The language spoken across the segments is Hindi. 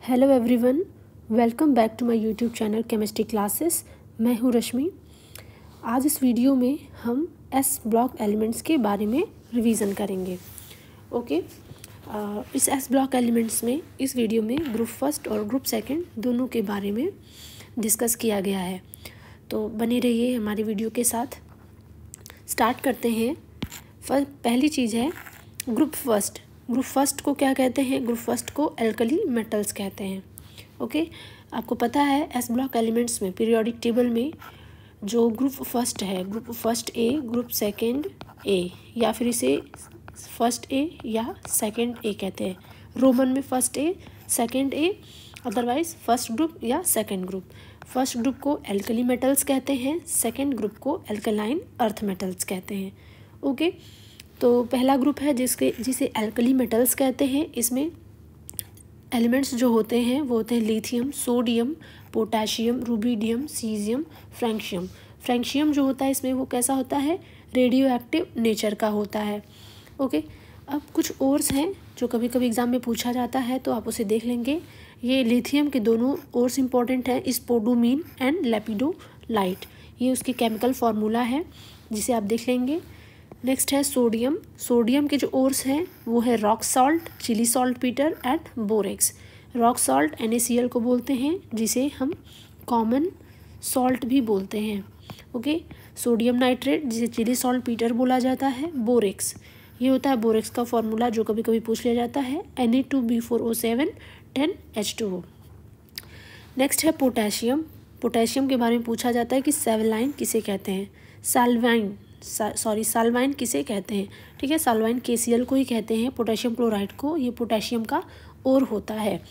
Hello everyone, welcome back to my YouTube channel chemistry classes. मैं हूँ रश्मि। आज इस वीडियो में हम एस ब्लॉक एलिमेंट्स के बारे में रिवीजन करेंगे। ओके, इस एस ब्लॉक एलिमेंट्स में इस वीडियो में ग्रुप फर्स्ट और ग्रुप सेकंड दोनों के बारे में डिस्कस किया गया है, तो बने रहिए हमारी वीडियो के साथ। स्टार्ट करते हैं। पहली चीज़ है ग्रुप फर्स्ट। ग्रुप फर्स्ट को क्या कहते हैं? ग्रुप फर्स्ट को एल्कली मेटल्स कहते हैं। ओके, आपको पता है एस ब्लॉक एलिमेंट्स में पीरियोडिक टेबल में जो ग्रुप फर्स्ट है, group first A, group second ए, या फिर इसे फर्स्ट ए या सेकंड ए कहते हैं। रोमन में first A, second A, otherwise first group या सेकंड ग्रुप। फर्स्ट ग्रुप को एल्कली मेटल्स कहते हैं, सेकंड ग्रुप को एल्कलाइन अर्थ मेटल्स कहते हैं। ओके, तो पहला ग्रुप है जिसे एल्कली मेटल्स कहते हैं। इसमें एलिमेंट्स जो होते हैं वो होते हैं lithium, sodium, potassium, rubidium, caesium, francium. Francium जो होता है इसमें वो कैसा होता है? रेडियो एक्टिव नेचर का होता है। ओके, अब कुछ ओर्स हैं जो कभी कभी एग्जाम में पूछा जाता है, तो आप उसे देख लेंगे। ये लिथियम के दोनों ओर्स इंपॉर्टेंट हैं, स्पोडोमीन एंड लेपिडोलाइट। ये उसकी केमिकल फार्मूला है जिसे आप देख लेंगे। नेक्स्ट है सोडियम। सोडियम के जो ओर्स हैं वो है rock salt, Chile saltpetre and borax. Rock salt NaCl को बोलते हैं, जिसे हम कॉमन सॉल्ट भी बोलते हैं। ओके, सोडियम नाइट्रेट जिसे चिली सॉल्ट पीटर बोला जाता है। बोरेक्स, ये होता है बोरेक्स का फॉर्मूला जो कभी कभी पूछ लिया जाता है, Na2B4O7 10H2O। नेक्स्ट है पोटेशियम। पोटेशियम के बारे में पूछा जाता है कि सेवलाइन किसे कहते हैं? साल्वाइन किसे कहते हैं? ठीक है, साल्वाइन KCl को ही कहते हैं, पोटेशियम क्लोराइड को। ये पोटेशियम का ओर होता है।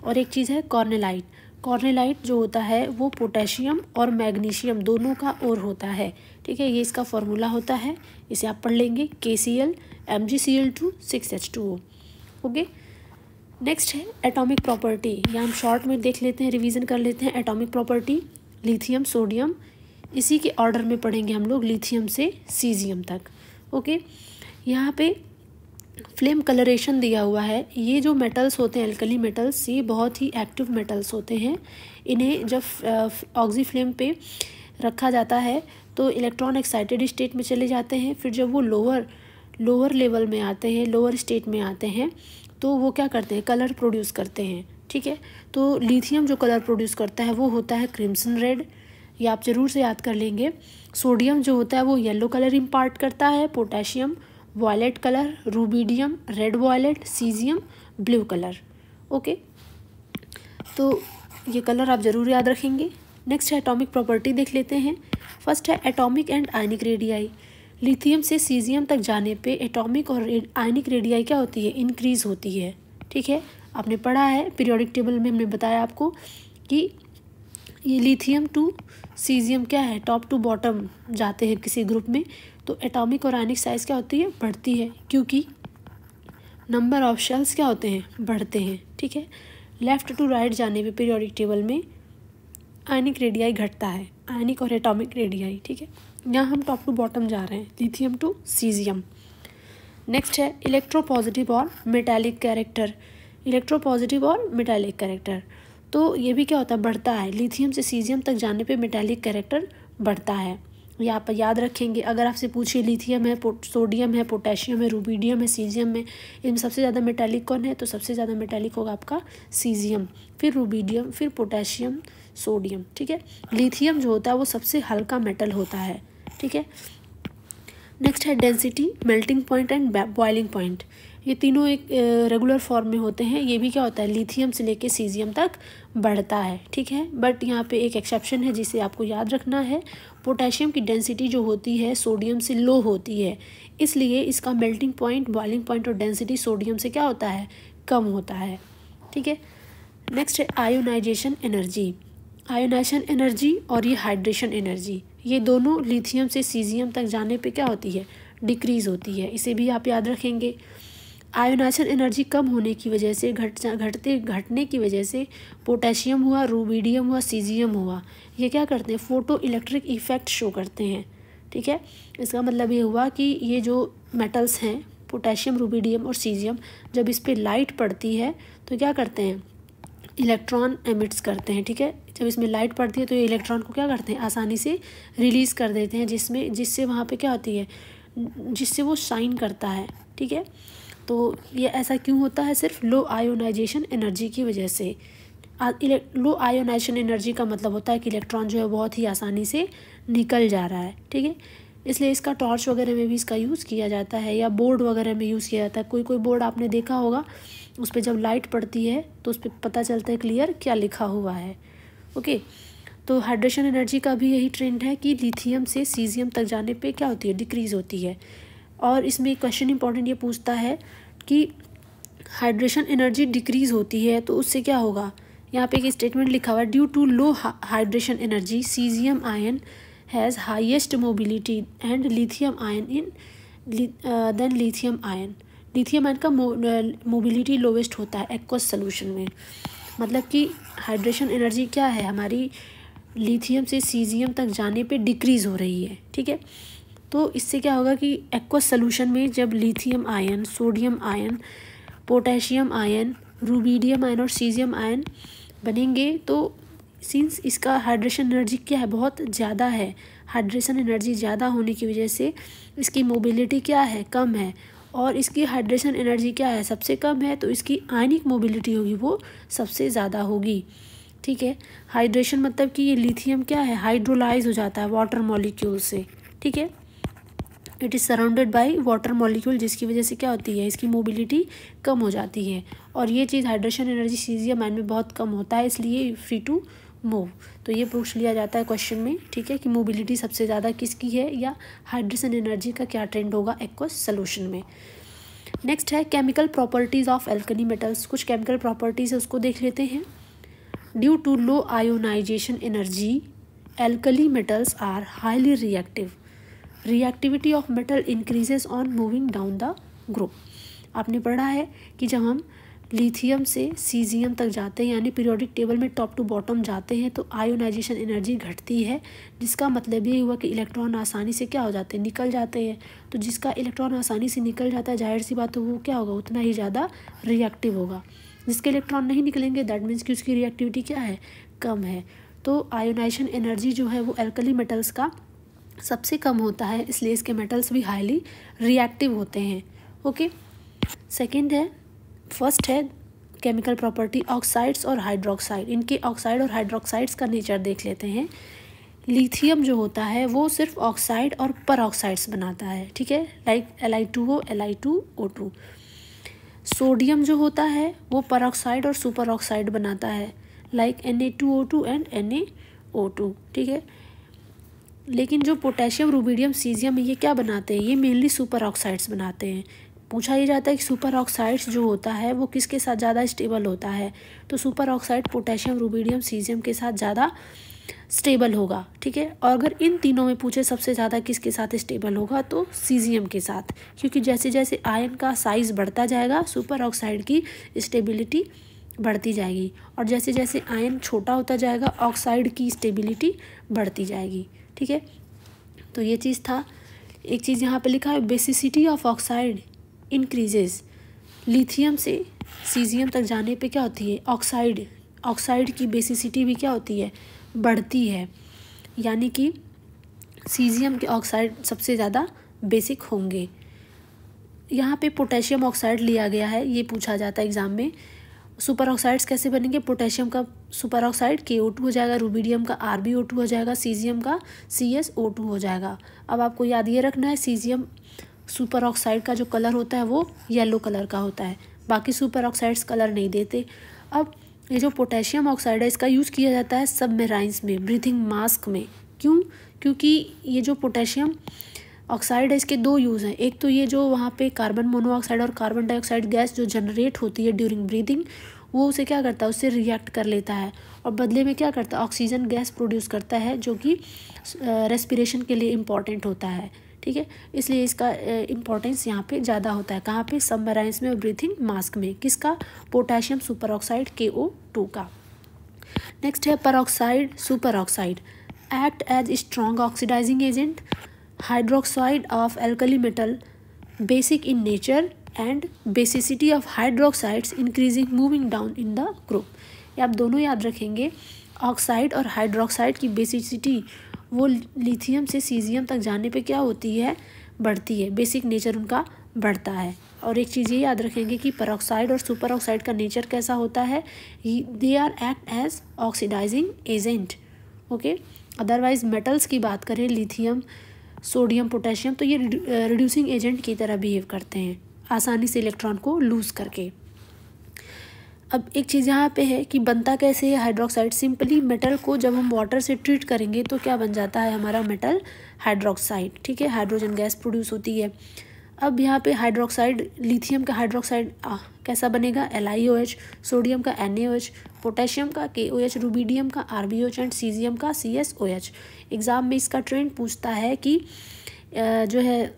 और एक चीज़ है कॉर्नेलाइट। कॉर्नेलाइट जो होता है वो पोटेशियम और मैग्नीशियम दोनों का ओर होता है। ठीक है, ये इसका फॉर्मूला होता है, इसे आप पढ़ लेंगे, KCl MgCl2 6H2O। Okay, next है एटॉमिक प्रॉपर्टी। या हम शॉर्ट में देख लेते हैं, रिवीजन कर लेते हैं। एटॉमिक प्रॉपर्टी लिथियम, सोडियम, इसी के ऑर्डर में पढ़ेंगे हम लोग, लिथियम से सीजियम तक। ओके, यहाँ पे फ्लेम कलरेशन दिया हुआ है। ये जो मेटल्स होते हैं एल्कली मेटल्स, ये बहुत ही एक्टिव मेटल्स होते हैं। इन्हें जब ऑक्सी फ्लेम पे रखा जाता है तो इलेक्ट्रॉन एक्साइटेड स्टेट में चले जाते हैं। फिर जब वो लोअर लेवल में आते हैं, लोअर स्टेट में आते हैं, तो वो क्या करते हैं? कलर प्रोड्यूस करते हैं। ठीक है, तो लिथियम जो कलर प्रोड्यूस करता है वो होता है क्रिम्सन रेड, ये आप ज़रूर से याद कर लेंगे। सोडियम जो होता है वो येलो कलर इम्पार्ट करता है, potassium violet colour, rubidium red violet, caesium blue colour. Okay, तो ये कलर आप ज़रूर याद रखेंगे। नेक्स्ट है एटॉमिक प्रॉपर्टी, देख लेते हैं। फर्स्ट है atomic and ionic radii. Lithium से सीजियम तक जाने पे एटॉमिक और आयनिक रेडियाई क्या होती है? इंक्रीज होती है। ठीक है, आपने पढ़ा है पीरियोडिक टेबल में, हमने बताया आपको कि ये लिथियम टू सीजियम क्या है? टॉप टू बॉटम जाते हैं किसी ग्रुप में, तो एटॉमिक और आयनिक साइज़ क्या होती है? बढ़ती है, क्योंकि नंबर ऑफ शेल्स क्या होते हैं? बढ़ते हैं। ठीक है, लेफ़्ट टू राइट जाने पे पीरियोडिक टेबल में आयनिक रेडियाई घटता है, आयनिक और एटॉमिक रेडियाई। ठीक है, यहाँ हम टॉप टू बॉटम जा रहे हैं, लिथियम टू सीजियम। नेक्स्ट है इलेक्ट्रोपॉजिटिव और मेटालिक कैरेक्टर। इलेक्ट्रोपॉजिटिव और मेटालिक कैरेक्टर, तो ये भी क्या होता है? बढ़ता है। लिथियम से सीजियम तक जाने पे मेटालिक कैरेक्टर बढ़ता है। ये आप याद रखेंगे। अगर आपसे पूछिए लिथियम है, सोडियम है, पोटेशियम है, रुबिडियम है, सीजियम है, इनमें सबसे ज़्यादा मेटालिक कौन है? तो सबसे ज़्यादा मेटालिक होगा आपका सीजियम, फिर रुबिडियम, फिर पोटेशियम, सोडियम। ठीक है, लिथियम जो होता है वो सबसे हल्का मेटल होता है। ठीक है, नेक्स्ट है density, melting point and boiling point. ये तीनों एक रेगुलर फॉर्म में होते हैं। ये भी क्या होता है? लिथियम से लेके सीजियम तक बढ़ता है। ठीक है, बट यहाँ पे एक एक्सेप्शन है जिसे आपको याद रखना है। पोटेशियम की डेंसिटी जो होती है सोडियम से लो होती है, इसलिए इसका मेल्टिंग पॉइंट, बॉइलिंग पॉइंट और डेंसिटी सोडियम से क्या होता है? कम होता है। ठीक है, नेक्स्ट है आयोनाइजेशन एनर्जी। आयोनाइजेशन एनर्जी और ये हाइड्रेशन एनर्जी, ये दोनों लिथियम से सीजियम तक जाने पे क्या होती है? डिक्रीज़ होती है। इसे भी आप याद रखेंगे। आयोनाइजेशन एनर्जी कम होने की वजह से, घटने की वजह से पोटेशियम हुआ, रुबिडियम हुआ, सीजियम हुआ, ये क्या करते हैं? फोटो इलेक्ट्रिक इफेक्ट शो करते हैं। ठीक है, इसका मतलब ये हुआ कि ये जो मेटल्स हैं पोटेशियम, रुबिडियम और सीजियम, जब इस पर लाइट पड़ती है तो क्या करते हैं? इलेक्ट्रॉन एमिट्स करते हैं, ठीक है। जब इसमें लाइट पड़ती है तो ये इलेक्ट्रॉन को क्या करते हैं, आसानी से रिलीज़ कर देते हैं, जिससे वहाँ पे क्या होती है, जिससे वो शाइन करता है, ठीक है। तो ये ऐसा क्यों होता है, सिर्फ लो आयोनाइजेशन एनर्जी की वजह से। लो आयोनाइजेशन एनर्जी का मतलब होता है कि इलेक्ट्रॉन जो है बहुत ही आसानी से निकल जा रहा है, ठीक है। इसलिए इसका टॉर्च वगैरह में भी इसका यूज़ किया जाता है, या बोर्ड वगैरह में यूज़ किया जाता है। कोई बोर्ड आपने देखा होगा, उस पर जब लाइट पड़ती है तो उस पर पता चलता है क्लियर क्या लिखा हुआ है, ओके। तो हाइड्रेशन एनर्जी का भी यही ट्रेंड है कि लिथियम से सीजियम तक जाने पे क्या होती है, डिक्रीज़ होती है। और इसमें क्वेश्चन इंपॉर्टेंट ये पूछता है कि हाइड्रेशन एनर्जी डिक्रीज़ होती है तो उससे क्या होगा। यहाँ पे एक स्टेटमेंट लिखा हुआ है, due to low hydration energy caesium ion has highest mobility and lithium ion in then lithium ion. Lithium ion का मोबिलिटी लोवेस्ट होता है एक्वस सोल्यूशन में। मतलब कि हाइड्रेशन एनर्जी क्या है हमारी, लिथियम से सीजियम तक जाने पे डिक्रीज़ हो रही है, ठीक है। तो इससे क्या होगा कि एक्वस सोल्यूशन में जब lithium ion, sodium ion, potassium ion, rubidium ion और सीजियम आयन बनेंगे तो सिंस इसका हाइड्रेशन एनर्जी क्या है, बहुत ज़्यादा है, हाइड्रेशन एनर्जी ज़्यादा होने की वजह से इसकी मोबिलिटी क्या है, कम है। और इसकी हाइड्रेशन एनर्जी क्या है, सबसे कम है, तो इसकी आयनिक मोबिलिटी होगी वो सबसे ज़्यादा होगी, ठीक है। हाइड्रेशन मतलब कि ये लिथियम क्या है, हाइड्रोलाइज हो जाता है वाटर मॉलिक्यूल से, ठीक है। It is surrounded by water molecule, जिसकी वजह से क्या होती है, इसकी मोबिलिटी कम हो जाती है। और ये चीज़ हाइड्रेशन एनर्जी सीजियम आयन में बहुत कम होता है, इसलिए फ्री टू मूव। तो ये पूछ लिया जाता है क्वेश्चन में, ठीक है, कि मोबिलिटी सबसे ज़्यादा किसकी है, या हाइड्रेशन एनर्जी का क्या ट्रेंड होगा एक्वस सोल्यूशन में। नेक्स्ट है chemical properties of alkali metals. कुछ केमिकल प्रॉपर्टीज़ है उसको देख लेते हैं। Due to low ionisation energy alkali metals are highly reactive. Reactivity of metal increases on moving down the group. आपने पढ़ा है कि जब हम लिथियम से सीजियम तक जाते हैं, यानी पीरियोडिक टेबल में टॉप टू बॉटम जाते हैं, तो आयोनाइजेशन एनर्जी घटती है, जिसका मतलब ये हुआ कि इलेक्ट्रॉन आसानी से क्या हो जाते हैं, निकल जाते हैं। तो जिसका इलेक्ट्रॉन आसानी से निकल जाता है, जाहिर सी बात है वो क्या होगा, उतना ही ज़्यादा रिएक्टिव होगा। जिसके इलेक्ट्रॉन नहीं निकलेंगे दैट मीन्स कि उसकी रिएक्टिविटी क्या है, कम है। तो आयोनाइजेशन एनर्जी जो है वो एल्कली मेटल्स का सबसे कम होता है, इसलिए इसके मेटल्स भी हाईली रिएक्टिव होते हैं, ओके। सेकेंड है, फर्स्ट है केमिकल प्रॉपर्टी ऑक्साइड्स और हाइड्रोक्साइड। इनके ऑक्साइड और हाइड्रोक्साइड्स का नेचर देख लेते हैं। लिथियम जो होता है वो सिर्फ ऑक्साइड और पर ऑक्साइड्स बनाता है, ठीक है, लाइक Li2O, Li2O2। सोडियम जो होता है वो पर ऑक्साइड और सुपर ऑक्साइड बनाता है, लाइक Na2O2 एंड NaO2, ठीक है। लेकिन जो पोटेशियम, रुबिडियम, सीजियम ये क्या बनाते हैं, ये मेनली सुपर ऑक्साइड्स बनाते हैं। पूछा ही जाता है कि सुपर ऑक्साइड्स जो होता है वो किसके साथ ज़्यादा स्टेबल होता है, तो super oxide potassium, rubidium, caesium के साथ ज़्यादा स्टेबल होगा, ठीक है। और अगर इन तीनों में पूछे सबसे ज़्यादा किसके साथ स्टेबल होगा, तो सीजियम के साथ, क्योंकि जैसे जैसे आयन का साइज़ बढ़ता जाएगा सुपर ऑक्साइड की स्टेबिलिटी बढ़ती जाएगी, और जैसे जैसे आयन छोटा होता जाएगा ऑक्साइड की स्टेबिलिटी बढ़ती जाएगी, ठीक है। तो ये चीज़ था। एक चीज़ यहाँ पे लिखा है, basicity of oxide increases. Lithium से सीजियम तक जाने पे क्या होती है, ऑक्साइड की बेसिसिटी भी क्या होती है, बढ़ती है, यानी कि सीजियम के ऑक्साइड सबसे ज़्यादा बेसिक होंगे। यहाँ पे पोटेशियम ऑक्साइड लिया गया है, ये पूछा जाता है एग्ज़ाम में। सुपर ऑक्साइड्स कैसे बनेंगे, पोटेशियम का सुपर ऑक्साइड KO2 हो जाएगा, रुबिडियम का RbO2 हो जाएगा, सीजियम का CsO2 हो जाएगा। अब आपको याद ये रखना है, सीजियम सुपर ऑक्साइड का जो कलर होता है वो येलो कलर का होता है, बाकी सुपर ऑक्साइड्स कलर नहीं देते। अब ये जो पोटेशियम ऑक्साइड है इसका यूज़ किया जाता है सबमेराइंस में, ब्रीथिंग मास्क में। क्यों, क्योंकि ये जो पोटेशियम ऑक्साइड है इसके दो यूज़ हैं। एक तो ये जो वहाँ पे कार्बन मोनोऑक्साइड और कार्बन डाइऑक्साइड गैस जो जनरेट होती है ड्यूरिंग ब्रीदिंग, वो उसे क्या करता है, उससे रिएक्ट कर लेता है और बदले में क्या करता है, ऑक्सीजन गैस प्रोड्यूस करता है, जो कि रेस्पिरेशन के लिए इम्पॉर्टेंट होता है, ठीक है। इसलिए इसका इम्पोर्टेंस यहाँ पे ज़्यादा होता है। कहाँ पे, सबमराइंस में और ब्रीथिंग मास्क में। किसका, पोटेशियम सुपर ऑक्साइड KO2 का। नेक्स्ट है peroxide superoxide. Act as strong oxidising agent. Hydroxide of alkali metal, basic in nature, and basicity of hydroxides increasing moving down in the group. ये आप दोनों याद रखेंगे, ऑक्साइड और हाइड्रोक्साइड की बेसिसिटी वो लिथियम से सीजियम तक जाने पे क्या होती है, बढ़ती है, बेसिक नेचर उनका बढ़ता है। और एक चीज़ ये याद रखेंगे कि परऑक्साइड और सुपर ऑक्साइड का नेचर कैसा होता है, they are act as oxidising agent. Okay, otherwise metals की बात करें, लिथियम, सोडियम, पोटेशियम, तो ये रिड्यूसिंग एजेंट की तरह बिहेव करते हैं, आसानी से इलेक्ट्रॉन को लूज़ करके। अब एक चीज़ यहाँ पे है कि बनता कैसे है हाइड्रोक्साइड। सिंपली मेटल को जब हम वाटर से ट्रीट करेंगे तो क्या बन जाता है हमारा मेटल हाइड्रोक्साइड। ठीक है, हाइड्रोजन गैस प्रोड्यूस होती है। अब यहाँ पे हाइड्रोक्साइड, लिथियम का हाइड्रोक्साइड कैसा बनेगा, LiOH, सोडियम का NaOH, पोटेशियम का KOH, रुबीडियम का RbOH एंड सीजियम का CSOH। एग्ज़ाम में इसका ट्रेंड पूछता है कि जो है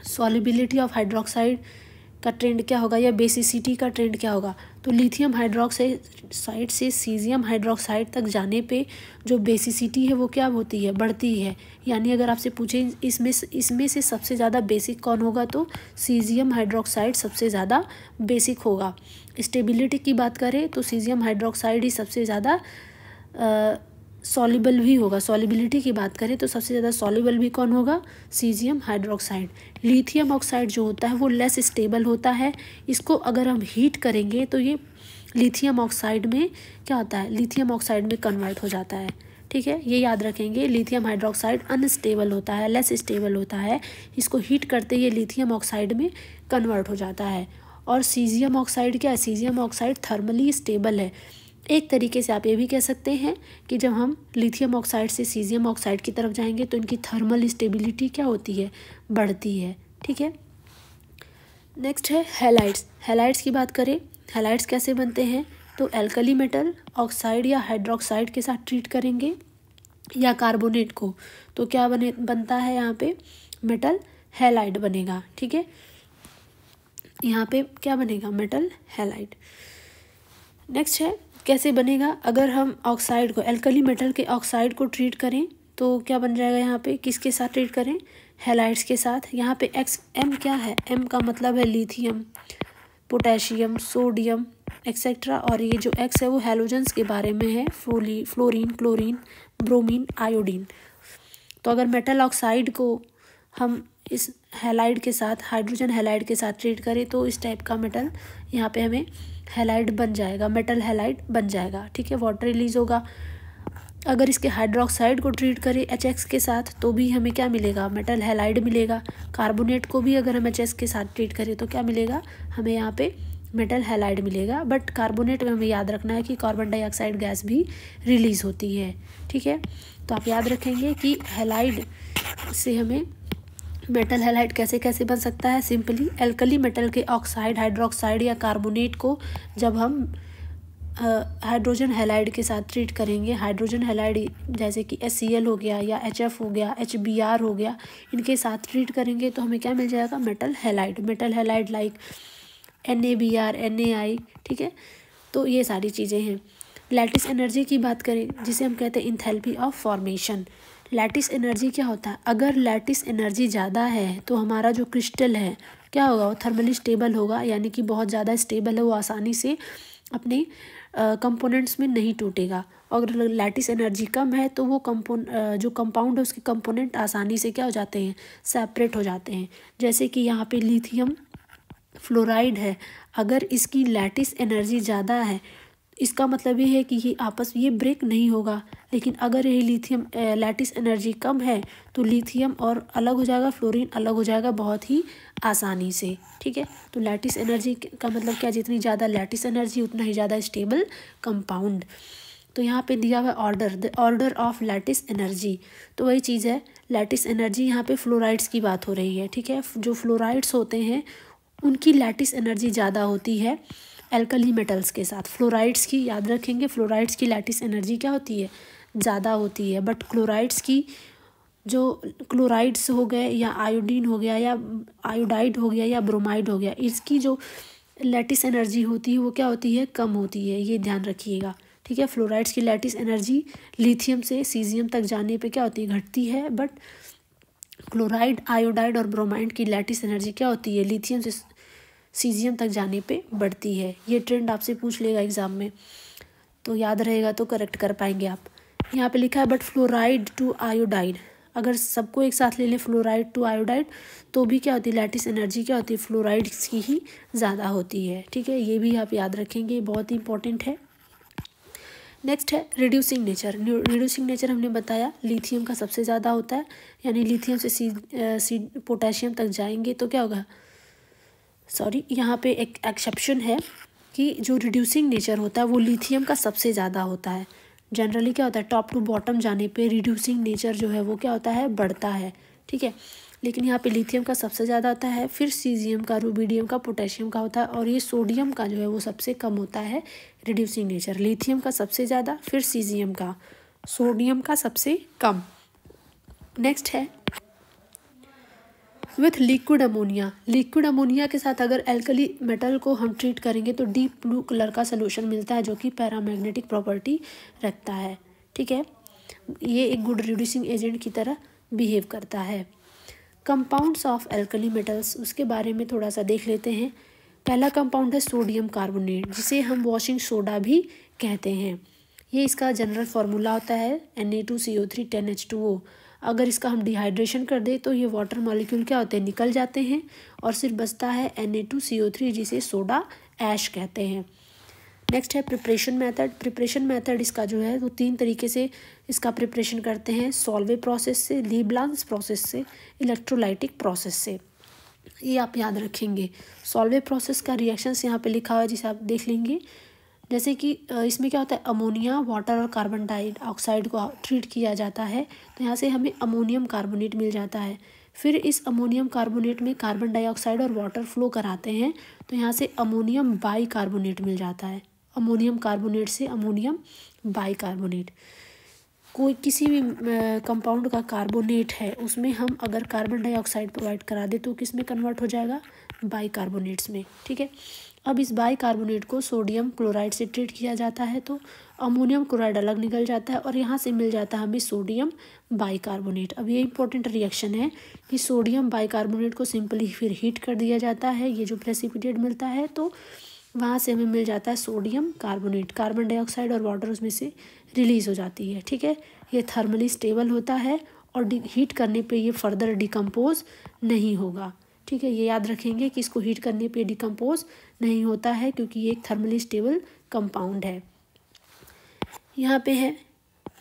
सॉल्युबिलिटी ऑफ हाइड्रोक्साइड का ट्रेंड क्या होगा या बेसिसिटी का ट्रेंड क्या होगा। तो लिथियम हाइड्रोक्साइड से सीजियम हाइड्रोक्साइड तक जाने पे जो बेसिसिटी है वो क्या होती है, बढ़ती है। यानी अगर आपसे पूछे इसमें से सबसे ज़्यादा बेसिक कौन होगा, तो सीजियम हाइड्रोक्साइड सबसे ज़्यादा बेसिक होगा। स्टेबिलिटी की बात करें तो सीजियम हाइड्रोक्साइड ही सबसे ज़्यादा सॉल्युबल भी होगा। सॉल्युबिलिटी की बात करें तो सबसे ज़्यादा सॉल्युबल भी कौन होगा, सीजियम हाइड्रोक्साइड। लिथियम ऑक्साइड जो होता है वो लेस स्टेबल होता है। इसको अगर हम हीट करेंगे तो ये लिथियम ऑक्साइड में क्या होता है, लिथियम ऑक्साइड में कन्वर्ट हो जाता है। ठीक है, ये याद रखेंगे, लिथियम हाइड्रोक्साइड अनस्टेबल होता है, लेस स्टेबल होता है। इसको हीट करते ये लिथियम ऑक्साइड में कन्वर्ट हो जाता है। और सीजियम ऑक्साइड क्या है, सीजियम ऑक्साइड थर्मली स्टेबल है। एक तरीके से आप ये भी कह सकते हैं कि जब हम लिथियम ऑक्साइड से सीजियम ऑक्साइड की तरफ जाएंगे तो इनकी थर्मल स्टेबिलिटी क्या होती है, बढ़ती है। ठीक है, नेक्स्ट है हैलाइड्स। हैलाइड्स की बात करें, हैलाइड्स कैसे बनते हैं, तो एल्कली मेटल ऑक्साइड या हाइड्रोक्साइड के साथ ट्रीट करेंगे या कार्बोनेट को, तो क्या बनता है यहाँ पे मेटल हैलाइड बनेगा। ठीक है, यहाँ पे क्या बनेगा, मेटल हैलाइड। नेक्स्ट है कैसे बनेगा, अगर हम ऑक्साइड को, एल्कली मेटल के ऑक्साइड को ट्रीट करें तो क्या बन जाएगा, यहाँ पे किसके साथ ट्रीट करें, हैलाइड्स के साथ। यहाँ पे M क्या है, M का मतलब है लिथियम, पोटेशियम, सोडियम एक्सेट्रा, और ये जो X है वो हैलोजेंस के बारे में है, फ्लोरीन, क्लोरीन, ब्रोमीन, आयोडीन। तो अगर मेटल ऑक्साइड को हम इस हैलाइड के साथ, हाइड्रोजन हैलाइड के साथ ट्रीट करें तो इस टाइप का मेटल यहाँ पे हमें हैलाइड बन जाएगा, मेटल हैलाइड बन जाएगा। ठीक है, वाटर रिलीज होगा। अगर इसके हाइड्रोक्साइड को ट्रीट करें HX के साथ तो भी हमें क्या मिलेगा, मेटल हैलाइड मिलेगा। कार्बोनेट को भी अगर हम HS के साथ ट्रीट करें तो क्या मिलेगा, हमें यहाँ पे मेटल हैलाइड मिलेगा। बट कार्बोनेट में हमें याद रखना है कि कार्बन डाइऑक्साइड गैस भी रिलीज़ होती है। ठीक है, तो आप याद रखेंगे कि हैलाइड से हमें मेटल हैलाइड कैसे कैसे बन सकता है। सिंपली एल्कली मेटल के ऑक्साइड, हाइड्रोक्साइड या कार्बोनेट को जब हम हाइड्रोजन हैलाइड के साथ ट्रीट करेंगे, हाइड्रोजन हैलाइड जैसे कि HCl हो गया या HF हो गया, HBr हो गया, इनके साथ ट्रीट करेंगे तो हमें क्या मिल जाएगा, metal halide. Metal halide like NaBr, NaI। ठीक है, तो ये सारी चीज़ें हैं। लैटिस एनर्जी की बात करें जिसे हम कहते हैं enthalpy of formation. Lattice energy क्या होता है, अगर लैटिस एनर्जी ज़्यादा है तो हमारा जो क्रिस्टल है क्या होगा, वो थर्मली स्टेबल होगा, यानी कि बहुत ज़्यादा स्टेबल है, वो आसानी से अपने कंपोनेंट्स में नहीं टूटेगा। और अगर लैटिस एनर्जी कम है तो वो जो कंपाउंड है उसके कंपोनेंट आसानी से क्या हो जाते हैं, सेपरेट हो जाते हैं। जैसे कि यहाँ पे लिथियम फ्लोराइड है, अगर इसकी लैटिस एनर्जी ज़्यादा है इसका मतलब ये है कि ये ब्रेक नहीं होगा। लेकिन अगर ये लिथियम लैटिस एनर्जी कम है तो लिथियम और अलग हो जाएगा, फ्लोरीन अलग हो जाएगा बहुत ही आसानी से। ठीक है, तो लैटिस एनर्जी का मतलब क्या, जितनी ज़्यादा लैटिस एनर्जी उतना ही ज़्यादा स्टेबल कंपाउंड। तो यहाँ पे दिया हुआ order, the order of lattice energy, तो वही चीज़ है लैटिस एनर्जी। यहाँ पे फ्लोराइड्स की बात हो रही है। ठीक है, जो फ्लोराइड्स होते हैं उनकी लैटिस एनर्जी ज़्यादा होती है एल्कली मेटल्स के साथ। फ्लोराइड्स की याद रखेंगे, फ्लोराइड्स की लैटिस एनर्जी क्या होती है, ज़्यादा होती है। बट क्लोराइड्स की, जो क्लोराइड्स हो गए या आयोडीन हो गया या आयोडाइड हो गया या ब्रोमाइड हो गया, इसकी जो लैटिस एनर्जी होती है वो क्या होती है, कम होती है, ये ध्यान रखिएगा। ठीक है, फ्लोराइड्स की लैटिस एनर्जी लिथियम से सीजियम तक जाने पे क्या होती है, घटती है। बट क्लोराइड, आयोडाइड और ब्रोमाइड की लैटिस एनर्जी क्या होती है, लिथियम से सीजियम तक जाने पे बढ़ती है। ये ट्रेंड आपसे पूछ लेगा एग्ज़ाम में, तो याद रहेगा तो करेक्ट कर पाएंगे आप। यहाँ पे लिखा है बट फ्लोराइड टू आयोडाइड, अगर सबको एक साथ ले लें फ्लोराइड टू आयोडाइड तो भी क्या होती है, लैटिस एनर्जी क्या होती है, फ्लोराइड की ही ज़्यादा होती है। ठीक है, ये भी आप याद रखेंगे, बहुत ही इंपॉर्टेंट है। नेक्स्ट है रिड्यूसिंग नेचर। रिड्यूसिंग नेचर हमने बताया लिथियम का सबसे ज़्यादा होता है, यानी लिथियम से पोटेशियम तक जाएंगे तो क्या होगा, सॉरी यहाँ पे एक एक्सेप्शन है कि जो रिड्यूसिंग नेचर होता है वो लिथियम का सबसे ज़्यादा होता है। जनरली क्या होता है, टॉप टू बॉटम जाने पे रिड्यूसिंग नेचर जो है वो क्या होता है, बढ़ता है। ठीक है, लेकिन यहाँ पे लिथियम का सबसे ज़्यादा होता है, फिर सीजियम का, रुबिडियम का, पोटेशियम का होता है, और ये सोडियम का जो है वो सबसे कम होता है रिड्यूसिंग नेचर। लिथियम का सबसे ज़्यादा, फिर सीजियम का, सोडियम का सबसे कम। नेक्स्ट है with liquid ammonia. Liquid ammonia के साथ अगर एल्कली मेटल को हम ट्रीट करेंगे तो डीप ब्लू कलर का सोल्यूशन मिलता है जो कि पैरामैग्नेटिक प्रॉपर्टी रखता है। ठीक है, ये एक गुड रिड्यूसिंग एजेंट की तरह बिहेव करता है। कंपाउंड्स ऑफ एल्कली मेटल्स, उसके बारे में थोड़ा सा देख लेते हैं। पहला कंपाउंड है सोडियम कार्बोनेट, जिसे हम वॉशिंग सोडा भी कहते हैं। ये इसका जनरल फार्मूला होता है Na2CO3 10H2O। अगर इसका हम डिहाइड्रेशन कर दें तो ये वाटर मॉलिक्यूल क्या होते हैं, निकल जाते हैं, और सिर्फ बचता है Na2CO3 जिसे सोडा ऐश कहते हैं। नेक्स्ट है प्रिपरेशन मेथड। प्रिपरेशन मेथड इसका जो है वो 3 तरीके से इसका प्रिपरेशन करते हैं, सॉल्वे प्रोसेस से, लीब्लांस प्रोसेस से, इलेक्ट्रोलाइटिक प्रोसेस से। ये आप याद रखेंगे। सॉल्वे प्रोसेस का रिएक्शंस यहाँ पे लिखा हुआ है जिसे आप देख लेंगे। जैसे कि इसमें क्या होता है, अमोनिया, वाटर और कार्बन डाइऑक्साइड को ट्रीट किया जाता है, तो यहाँ से हमें अमोनियम कार्बोनेट मिल जाता है। फिर इस अमोनियम कार्बोनेट में कार्बन डाइऑक्साइड और वाटर फ्लो कराते हैं, तो यहाँ से अमोनियम बाई कार्बोनेट मिल जाता है। अमोनियम कार्बोनेट से अमोनियम बाई कार्बोनेट। कोई किसी भी कंपाउंड का कार्बोनेट है उसमें हम अगर कार्बन डाइऑक्साइड प्रोवाइड करा दे तो किस में कन्वर्ट हो जाएगा, बाई कार्बोनेट्स में। ठीक है, अब इस बाई कार्बोनेट को सोडियम क्लोराइड से ट्रीट किया जाता है तो अमोनियम क्लोराइड अलग निकल जाता है और यहाँ से मिल जाता है हमें सोडियम बाई कार्बोनेट। अब ये इंपॉर्टेंट रिएक्शन है कि सोडियम बाई कार्बोनेट को सिंपली फिर हीट कर दिया जाता है, ये जो प्रेसिपिटेट मिलता है, तो वहाँ से हमें मिल जाता है सोडियम कार्बोनेट। कार्बन डाइऑक्साइड और वाटर उसमें से रिलीज़ हो जाती है। ठीक है, ये थर्मली स्टेबल होता है और हीट करने पे ये फर्दर डिकम्पोज नहीं होगा। ठीक है, ये याद रखेंगे कि इसको हीट करने पे डिकम्पोज नहीं होता है क्योंकि ये एक थर्मली स्टेबल कंपाउंड है। यहाँ पे है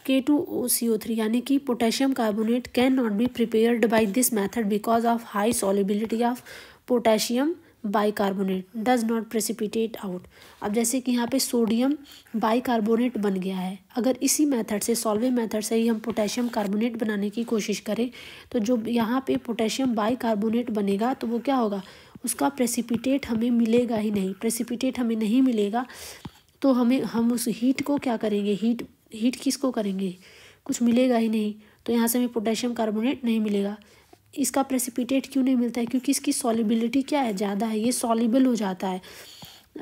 K2OCO3 यानी कि potassium carbonate can not be prepared by this method because of high solubility of potassium bicarbonate does not precipitate out. अब जैसे कि यहाँ पे सोडियम बाइकार्बोनेट बन गया है, अगर इसी मेथड से, सॉल्वे मेथड से ही हम पोटेशियम कार्बोनेट बनाने की कोशिश करें तो जो यहाँ पे पोटेशियम बाइकार्बोनेट बनेगा तो वो क्या होगा, उसका प्रेसिपिटेट हमें मिलेगा ही नहीं। प्रेसिपिटेट हमें नहीं मिलेगा तो हम उस हीट को क्या करेंगे, हीट किसको करेंगे, कुछ मिलेगा ही नहीं, तो यहाँ से हमें पोटेशियम कार्बोनेट नहीं मिलेगा। इसका प्रेसिपिटेट क्यों नहीं मिलता है, क्योंकि इसकी सॉल्युबिलिटी क्या है, ज़्यादा है, ये सॉल्युबल हो जाता है।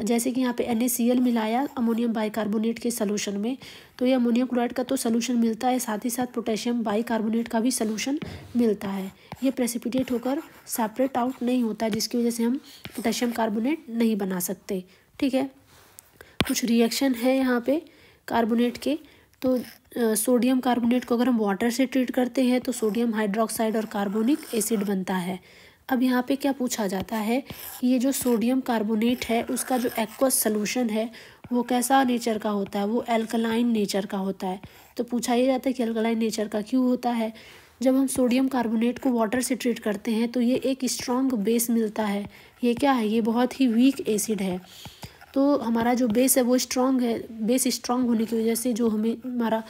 जैसे कि यहाँ पे NaCl मिलाया अमोनियम बाइकार्बोनेट के सलूशन में, तो ये अमोनियम क्लोराइड का तो सलूशन मिलता है, साथ ही साथ पोटेशियम बाइकार्बोनेट का भी सलूशन मिलता है। ये प्रेसिपिटेट होकर सेपरेट आउट नहीं होता, जिसकी वजह से हम पोटेशियम कार्बोनेट नहीं बना सकते। ठीक है, कुछ रिएक्शन है यहाँ पे कार्बोनेट के। तो सोडियम कार्बोनेट को अगर हम वाटर से ट्रीट करते हैं तो सोडियम हाइड्रोक्साइड और कार्बोनिक एसिड बनता है। अब यहाँ पे क्या पूछा जाता है, ये जो सोडियम कार्बोनेट है उसका जो एक्वस सलूशन है वो कैसा नेचर का होता है, वो एल्कलाइन नेचर का होता है। तो पूछा ये जाता है कि एल्कलाइन नेचर का क्यों होता है। जब हम सोडियम कार्बोनेट को वाटर से ट्रीट करते हैं तो ये एक स्ट्रॉन्ग बेस मिलता है। ये क्या है, ये बहुत ही वीक एसिड है, तो हमारा जो बेस है वो स्ट्रॉन्ग है। बेस स्ट्रॉन्ग होने की वजह से जो हमें हमारा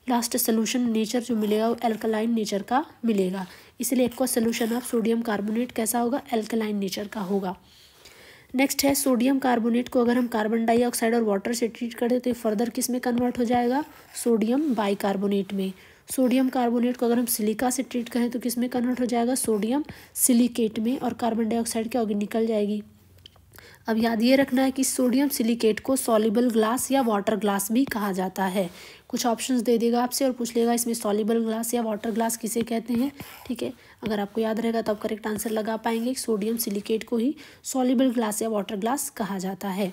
लास्ट सोल्यूशन नेचर जो मिलेगा वो एल्कलाइन नेचर का मिलेगा। इसलिए aqua solution of sodium carbonate कैसा होगा, एल्कलाइन नेचर का होगा। नेक्स्ट है सोडियम कार्बोनेट को अगर हम कार्बन डाइऑक्साइड और वाटर से ट्रीट कर दे तो ये फर्दर किस में कन्वर्ट हो जाएगा, सोडियम बाइकार्बोनेट में। सोडियम कार्बोनेट को अगर हम सिलिका से ट्रीट करें तो किस में कन्वर्ट हो जाएगा, सोडियम सिलिकेट में, और कार्बन डाइऑक्साइड क्या होगी, निकल जाएगी। अब याद ये रखना है कि सोडियम सिलिकेट को सॉल्युबल ग्लास या वाटर ग्लास भी कहा जाता है। कुछ ऑप्शंस दे देगा आपसे और पूछ लेगा इसमें सॉल्युबल ग्लास या वाटर ग्लास किसे कहते हैं, ठीक है। अगर आपको याद रहेगा तो आप करेक्ट आंसर लगा पाएंगे। सोडियम सिलिकेट को ही सॉल्युबल ग्लास या वाटर ग्लास कहा जाता है।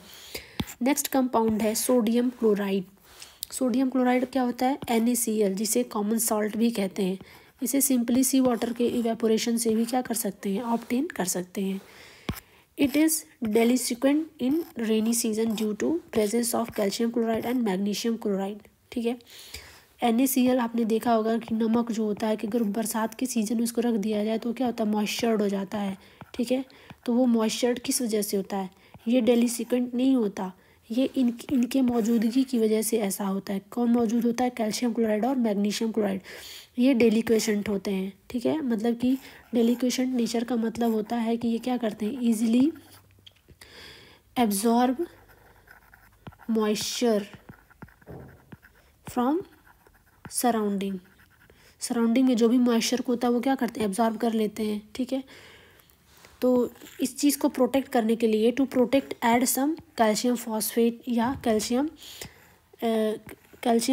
नेक्स्ट कंपाउंड है सोडियम क्लोराइड। सोडियम क्लोराइड क्या होता है? NaCl, जिसे कॉमन सॉल्ट भी कहते हैं। इसे सिंपली सी वाटर के इवेपोरेशन से भी क्या कर सकते हैं? ऑब्टेन कर सकते हैं। It is deliquescent in rainy season due to presence of calcium chloride and magnesium chloride, ठीक है। NaCl आपने देखा होगा कि नमक जो होता है कि अगर बरसात के सीज़न में उसको रख दिया जाए तो क्या होता है? मॉइस्चर्ड हो जाता है, ठीक है। तो वो मॉइस्चर्ड किस वजह से होता है? ये डेलिसिक्वेंट नहीं होता, ये इनके मौजूदगी की वजह से ऐसा होता है। कौन मौजूद होता है? कैल्शियम क्लोराइड और मैग्नीशियम क्लोराइड। ये डेलिक्वेशेंट होते हैं, ठीक है। मतलब कि डेलिक्वेशेंट नेचर का मतलब होता है कि ये क्या करते हैं? Easily absorb moisture from surrounding में जो भी मॉइस्चर होता है वो क्या करते हैं? एब्जॉर्ब कर लेते हैं, ठीक है। तो इस चीज़ को प्रोटेक्ट करने के लिए to protect add some calcium phosphate या कैल्शियम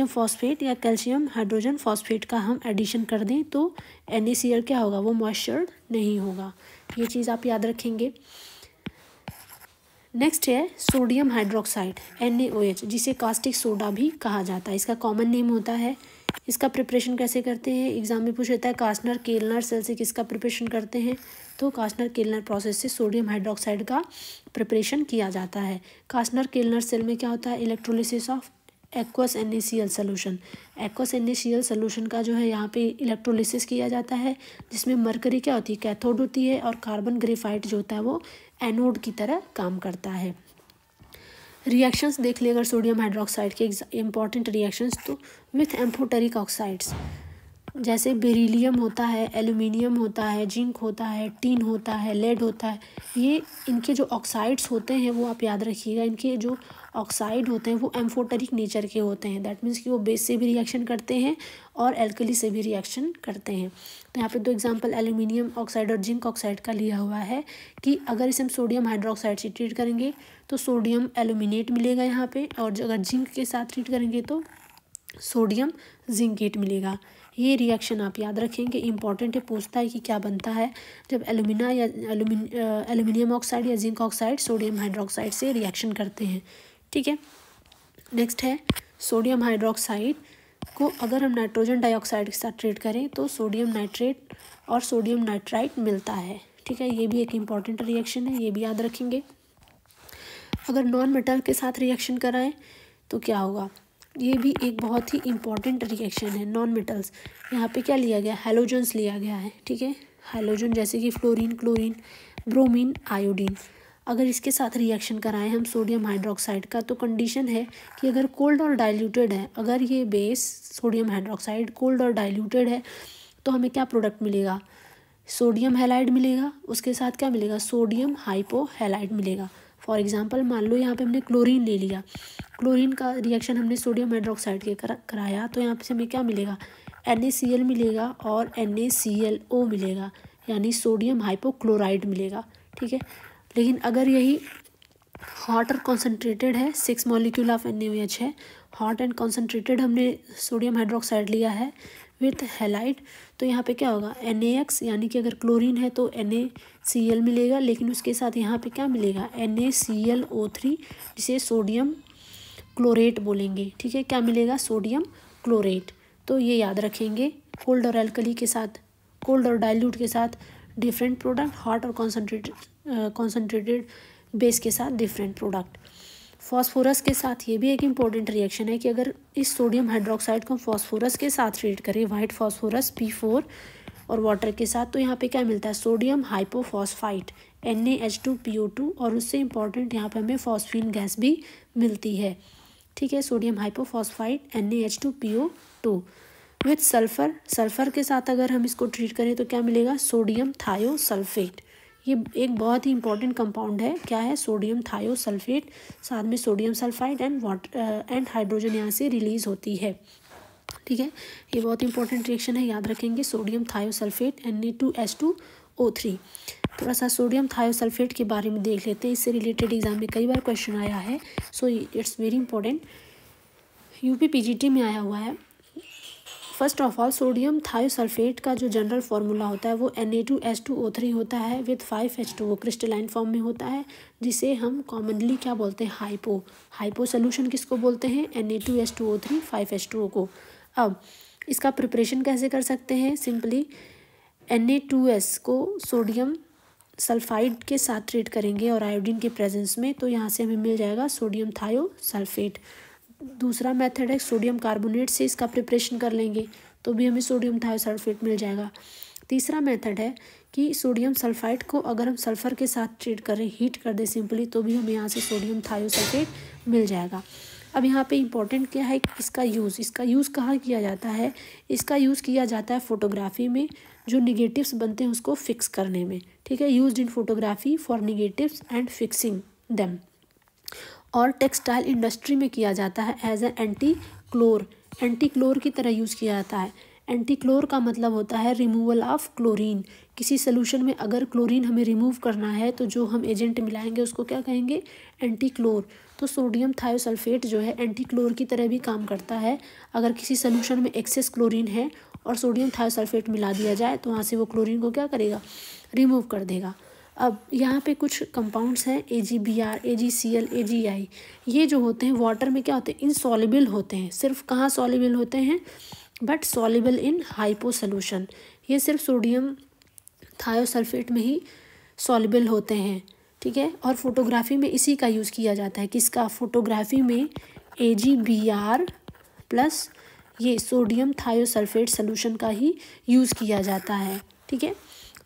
फॉस्फेट या कैल्शियम हाइड्रोजन फॉस्फेट का हम एडिशन कर दें तो NaCl क्या होगा? वो मॉइस्चर्ड नहीं होगा। ये चीज़ आप याद रखेंगे। नेक्स्ट है सोडियम हाइड्रोक्साइड NaOH, जिसे कास्टिक सोडा भी कहा जाता है। इसका कॉमन नेम होता है। इसका प्रिपरेशन कैसे करते हैं? एग्जाम में पूछ लेता है कास्टनर केल्नर सेल से किसका प्रिपरेशन करते हैं? तो कास्टनर केल्नर प्रोसेस से सोडियम हाइड्रोक्साइड का प्रिपरेशन किया जाता है। कास्टनर केल्नर सेल में क्या होता है? Electrolysis of aqueous NaCl solution. Aqueous NaCl solution का जो है यहाँ पे इलेक्ट्रोलिसिस किया जाता है, जिसमें मरकरी क्या होती है? कैथोड होती है और कार्बन ग्रेफाइट जो होता है वो एनोड की तरह काम करता है। रिएक्शंस देख ले अगर सोडियम हाइड्रोक्साइड के इंपॉर्टेंट रिएक्शंस, तो विथ एम्फोटेरिक ऑक्साइड्स, जैसे बेरिलियम होता है, एल्यूमिनियम होता है, जिंक होता है, टीन होता है, लेड होता है। ये इनके जो ऑक्साइड्स होते हैं वो आप याद रखिएगा। इनके जो ऑक्साइड होते हैं वो एम्फोटेरिक नेचर के होते हैं। दैट मीन्स कि वो बेस से भी रिएक्शन करते हैं और एल्कली से भी रिएक्शन करते हैं। तो यहाँ पे दो एग्जांपल एल्यूमिनियम ऑक्साइड और जिंक ऑक्साइड का लिया हुआ है कि अगर इसे हम सोडियम हाइड्रोक्साइड से ट्रीट करेंगे तो सोडियम एल्यूमिनेट मिलेगा यहाँ पे, और अगर जिंक के साथ ट्रीट करेंगे तो सोडियम जिंकेट मिलेगा। ये रिएक्शन आप याद रखेंगे, इंपॉर्टेंट है। पूछता है कि क्या बनता है जब एल्यूमिनियम ऑक्साइड या जिंक ऑक्साइड सोडियम हाइड्रोक्साइड से रिएक्शन करते हैं, ठीक है। नेक्स्ट है सोडियम हाइड्रोक्साइड को अगर हम नाइट्रोजन डाइऑक्साइड के साथ ट्रीट करें तो सोडियम नाइट्रेट और सोडियम नाइट्राइट मिलता है, ठीक है। ये भी एक इम्पॉर्टेंट रिएक्शन है, ये भी याद रखेंगे। अगर नॉन मेटल के साथ रिएक्शन कराएं तो क्या होगा? ये भी एक बहुत ही इम्पॉर्टेंट रिएक्शन है। नॉन मेटल्स, यहाँ पे क्या लिया गया? हैलोजन्स लिया गया है, ठीक है। हैलोजन जैसे कि फ्लोरीन, क्लोरीन, ब्रोमीन, आयोडीन। अगर इसके साथ रिएक्शन कराएं हम सोडियम हाइड्रोक्साइड का तो कंडीशन है कि अगर कोल्ड और डाइल्यूटेड है, अगर ये बेस सोडियम हाइड्रोक्साइड कोल्ड और डाइल्यूटेड है तो हमें क्या प्रोडक्ट मिलेगा? सोडियम हैलाइड मिलेगा। उसके साथ क्या मिलेगा? सोडियम हाइपोहैलाइड मिलेगा। फॉर एग्जांपल मान लो यहाँ पे हमने क्लोरीन ले लिया, क्लोरीन का रिएक्शन हमने सोडियम हाइड्रोक्साइड के कराया तो यहाँ पे हमें क्या मिलेगा? NaCl मिलेगा और NaClO मिलेगा, यानी सोडियम हाइपोक्लोराइड मिलेगा, ठीक है। लेकिन अगर यही हॉट और कॉन्सेंट्रेटेड है, 6 मॉलिक्यूल ऑफ NaOH है, हॉट एंड कॉन्सेंट्रेटेड हमने सोडियम हाइड्रोक्साइड लिया है विथ हैलाइड, तो यहाँ पे क्या होगा? NaX, यानी कि अगर क्लोरीन है तो NaCl मिलेगा, लेकिन उसके साथ यहाँ पे क्या मिलेगा? NaClO3, जिसे सोडियम क्लोरेट बोलेंगे, ठीक है। क्या मिलेगा? Sodium chlorate. तो ये याद रखेंगे। कोल्ड और एल्कली के साथ, कोल्ड और डाइल्यूट के साथ डिफरेंट प्रोडक्ट, हॉट और कॉन्सेंट्रेटेड बेस के साथ डिफरेंट प्रोडक्ट। फॉस्फोरस के साथ ये भी एक इम्पॉर्टेंट रिएक्शन है कि अगर इस सोडियम हाइड्रोक्साइड को फॉस्फोरस के साथ ट्रीट करें, वाइट फॉस्फोरस P4 और वाटर के साथ, तो यहाँ पे क्या मिलता है? सोडियम हाइपोफॉस्फाइट NaH2PO2, और उससे इम्पॉर्टेंट यहाँ पे हमें फॉस्फीन गैस भी मिलती है, ठीक है। Sodium hypophosphite NaH2PO2 with sulphur. Sulphur के साथ अगर हम इसको ट्रीट करें तो क्या मिलेगा? Sodium thiosulphate. ये एक बहुत ही इंपॉर्टेंट कंपाउंड है। क्या है? सोडियम थायोसल्फेट, साथ में सोडियम सल्फाइड एंड हाइड्रोजन यहाँ से रिलीज होती है, ठीक है। ये बहुत इंपॉर्टेंट रिएक्शन है, याद रखेंगे। Sodium thiosulphate Na2H2O3। थोड़ा सा सोडियम थायोसल्फेट के बारे में देख लेते हैं, इससे रिलेटेड एग्जाम में कई बार क्वेश्चन आया है, so it's very important. UP PGT में आया हुआ है। First of all sodium thiosulphate का जो जनरल फार्मूला होता है वो Na2H2O3 होता है विथ 5H2O क्रिस्टलाइन फॉर्म में होता है, जिसे हम कॉमनली क्या बोलते हैं, हाइपो सोल्यूशन किसको बोलते हैं, Na2H2O3 5H2O को। अब इसका प्रिपरेशन कैसे कर सकते हैं, सिंपली Na2S को सोडियम सल्फाइड के साथ ट्रीट करेंगे और आयोडीन के प्रेजेंस में, तो यहाँ से हमें मिल जाएगा सोडियम थायोसल्फेट। दूसरा मेथड है सोडियम कार्बोनेट से इसका प्रिपरेशन कर लेंगे तो भी हमें सोडियम थायोसल्फेट मिल जाएगा। तीसरा मेथड है कि सोडियम सल्फाइड को अगर हम सल्फ़र के साथ ट्रीट करें, हीट कर दें सिंपली, तो भी हमें यहाँ से सोडियम थायोसल्फेट मिल जाएगा। अब यहाँ पे इम्पोर्टेंट क्या है, इसका यूज़ कहाँ किया जाता है, इसका यूज़ किया जाता है फोटोग्राफी में, जो निगेटिव्स बनते हैं उसको फिक्स करने में, ठीक है, used in photography for negatives and fixing them. और टेक्सटाइल इंडस्ट्री में किया जाता है एज ए एंटी क्लोर की तरह यूज़ किया जाता है। एंटी क्लोर का मतलब होता है रिमूवल ऑफ क्लोरीन। किसी सोल्यूशन में अगर क्लोरीन हमें रिमूव करना है तो जो हम एजेंट मिलाएंगे उसको क्या कहेंगे, एंटी क्लोर। तो सोडियम थायोसल्फेट जो है एंटी क्लोर की तरह भी काम करता है। अगर किसी सोल्यूशन में एक्सेस क्लोरीन है और सोडियम थायोसल्फेट मिला दिया जाए तो वहाँ से वो क्लोरीन को क्या करेगा, रिमूव कर देगा। अब यहाँ पे कुछ कंपाउंड्स हैं AgBr, AgCl, AgI, ये जो होते हैं वाटर में क्या होते हैं, इनसॉल्युबल होते हैं। सिर्फ कहाँ सॉल्युबल होते हैं, but soluble in hypo solution. ये सिर्फ सोडियम थायोसल्फेट में ही सॉल्युबल होते हैं, ठीक है। और फोटोग्राफी में इसी का यूज़ किया जाता है, किसका, फोटोग्राफी में AgBr प्लस ये सोडियम थायोसल्फेट सोल्यूशन का ही यूज़ किया जाता है, ठीक है।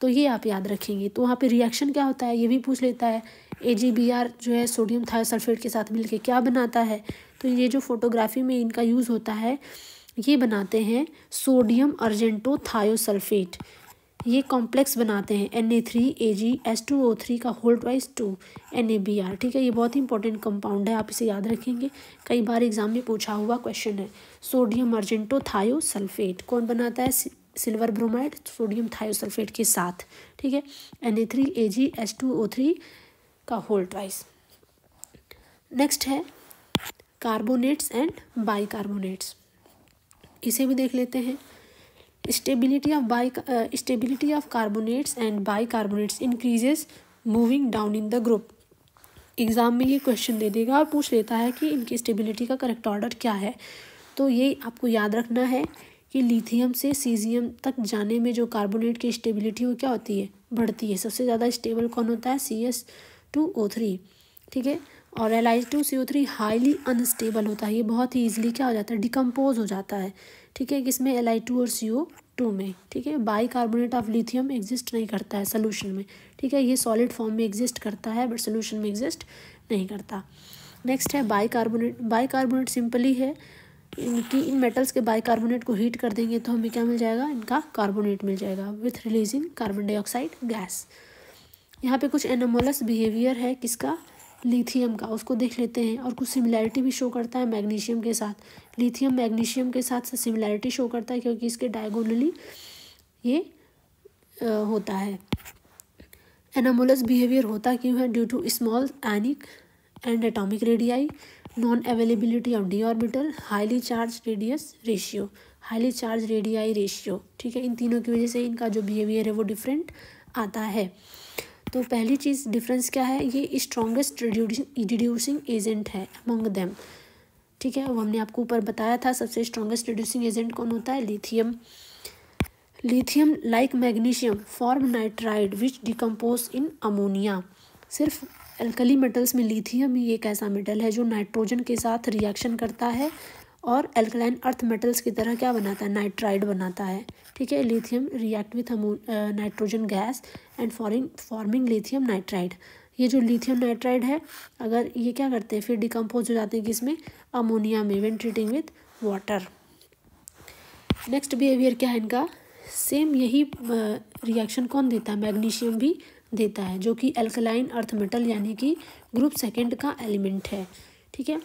तो ये आप याद रखेंगे। तो वहाँ पे रिएक्शन क्या होता है ये भी पूछ लेता है। AgBr जो है सोडियम थायोसल्फेट के साथ मिलके क्या बनाता है, तो ये जो फोटोग्राफी में इनका यूज़ होता है ये बनाते हैं सोडियम अर्जेंटो थायोसल्फेट। ये कॉम्प्लेक्स बनाते हैं Na3AgH2O3 का होल ट्वाइस 2 NaBr, ठीक है। ये बहुत ही इंपॉर्टेंट कंपाउंड है, आप इसे याद रखेंगे, कई बार एग्जाम में पूछा हुआ क्वेश्चन है। सोडियम अर्जेंटो थायोसल्फेट कौन बनाता है, सिल्वर ब्रोमाइड सोडियम थायोसल्फेट के साथ, ठीक है, Na3AgH2O3 का होल ट्वाइस। नेक्स्ट है कार्बोनेट्स एंड बाइकार्बोनेट्स, इसे भी देख लेते हैं। Stability of carbonates and bicarbonates increases moving down in the group. Exam में ये क्वेश्चन दे देगा और पूछ लेता है कि इनकी स्टेबिलिटी का करेक्ट ऑर्डर क्या है। तो ये आपको याद रखना है कि लिथियम से सीजियम तक जाने में जो कार्बोनेट की स्टेबिलिटी वो क्या होती है, बढ़ती है। सबसे ज़्यादा स्टेबल कौन होता है, CS2O3, ठीक है। और Li2CO3 हाईली अनस्टेबल होता है, ये बहुत ही ईजिली क्या हो जाता है, डिकम्पोज हो जाता है, ठीक है, किसमें, Li2 और CO2 में, ठीक है। बाइकार्बोनेट ऑफ लिथियम एग्जिस्ट नहीं करता है सोल्यूशन में, ठीक है, ये सॉलिड फॉर्म में एग्जिस्ट करता है बट सोल्यूशन में एग्जिस्ट नहीं करता। नेक्स्ट है बाइकार्बोनेट सिंपली है इनकी, इन मेटल्स के बाइकार्बोनेट को हीट कर देंगे तो हमें क्या मिल जाएगा, इनका कार्बोनेट मिल जाएगा with releasing carbon dioxide gas. यहाँ पे कुछ एनोमलस बिहेवियर है किसका, लिथियम का, उसको देख लेते हैं। और कुछ सिमिलैरिटी भी शो करता है मैग्नीशियम के साथ। लिथियम मैग्नीशियम के साथ सिमिलैरिटी शो करता है क्योंकि इसके डायगोनली ये होता है। एनोमलस बिहेवियर होता क्यों है, due to small ionic and atomic radii, non availability of d orbital, highly charge radii ratio, ठीक है। इन तीनों की वजह से इनका जो बिहेवियर है वो डिफरेंट आता है। तो पहली चीज़ डिफरेंस क्या है, ये स्ट्रॉन्गेस्ट रिड्यूसिंग एजेंट है अमंग देम, ठीक है। वो हमने आपको ऊपर बताया था सबसे स्ट्रॉन्गेस्ट रिड्यूसिंग एजेंट कौन होता है, lithium like magnesium form nitride which decompose in ammonia. सिर्फ एल्कली मेटल्स में लिथियम ही एक ऐसा मेटल है जो नाइट्रोजन के साथ रिएक्शन करता है और एल्कलाइन अर्थ मेटल्स की तरह क्या बनाता है, नाइट्राइड बनाता है, ठीक है। Lithium react with nitrogen gas and forming lithium nitride. ये जो लिथियम नाइट्राइड है अगर ये क्या करते हैं फिर डिकम्पोज हो जाते हैं किसमें, अमोनिया में, when treating with water. Next behaviour क्या है इनका, सेम यही रिएक्शन कौन देता है, मैग्नीशियम भी देता है, जो कि एल्कलाइन अर्थ मेटल यानी कि ग्रुप सेकेंड का एलिमेंट है, ठीक है।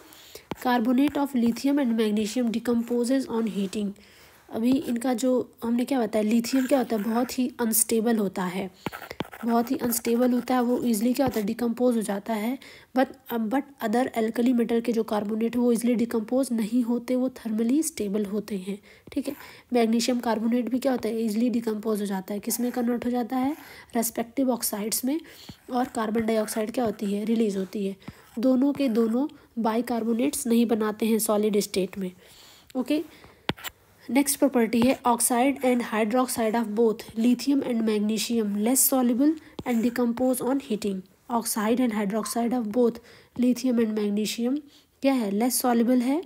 Carbonate of lithium and magnesium decomposes on heating. अभी इनका जो हमने क्या बताया, लिथियम क्या होता है, बहुत ही अनस्टेबल होता है, बहुत ही अनस्टेबल होता है, वो ईजिली क्या होता है, डिकम्पोज हो जाता है। बट अदर एल्कली मेटल के जो कार्बोनेट वो ईजिली डिकम्पोज नहीं होते, वो थर्मली स्टेबल होते हैं। ठीक है, मैग्नीशियम कार्बोनेट भी क्या होता है, ईजिली डिकम्पोज हो जाता है। किस में कन्वर्ट हो जाता है, रेस्पेक्टिव ऑक्साइड्स में, और कार्बन डाइऑक्साइड क्या होती है, रिलीज होती है। दोनों के दोनों बाइकार्बोनेट्स नहीं बनाते हैं सॉलिड स्टेट में। ओके, नेक्स्ट प्रॉपर्टी है oxide and hydroxide of both lithium and magnesium less soluble and decompose on heating. Oxide and hydroxide of both lithium and magnesium क्या है, लेस सॉल्युबल है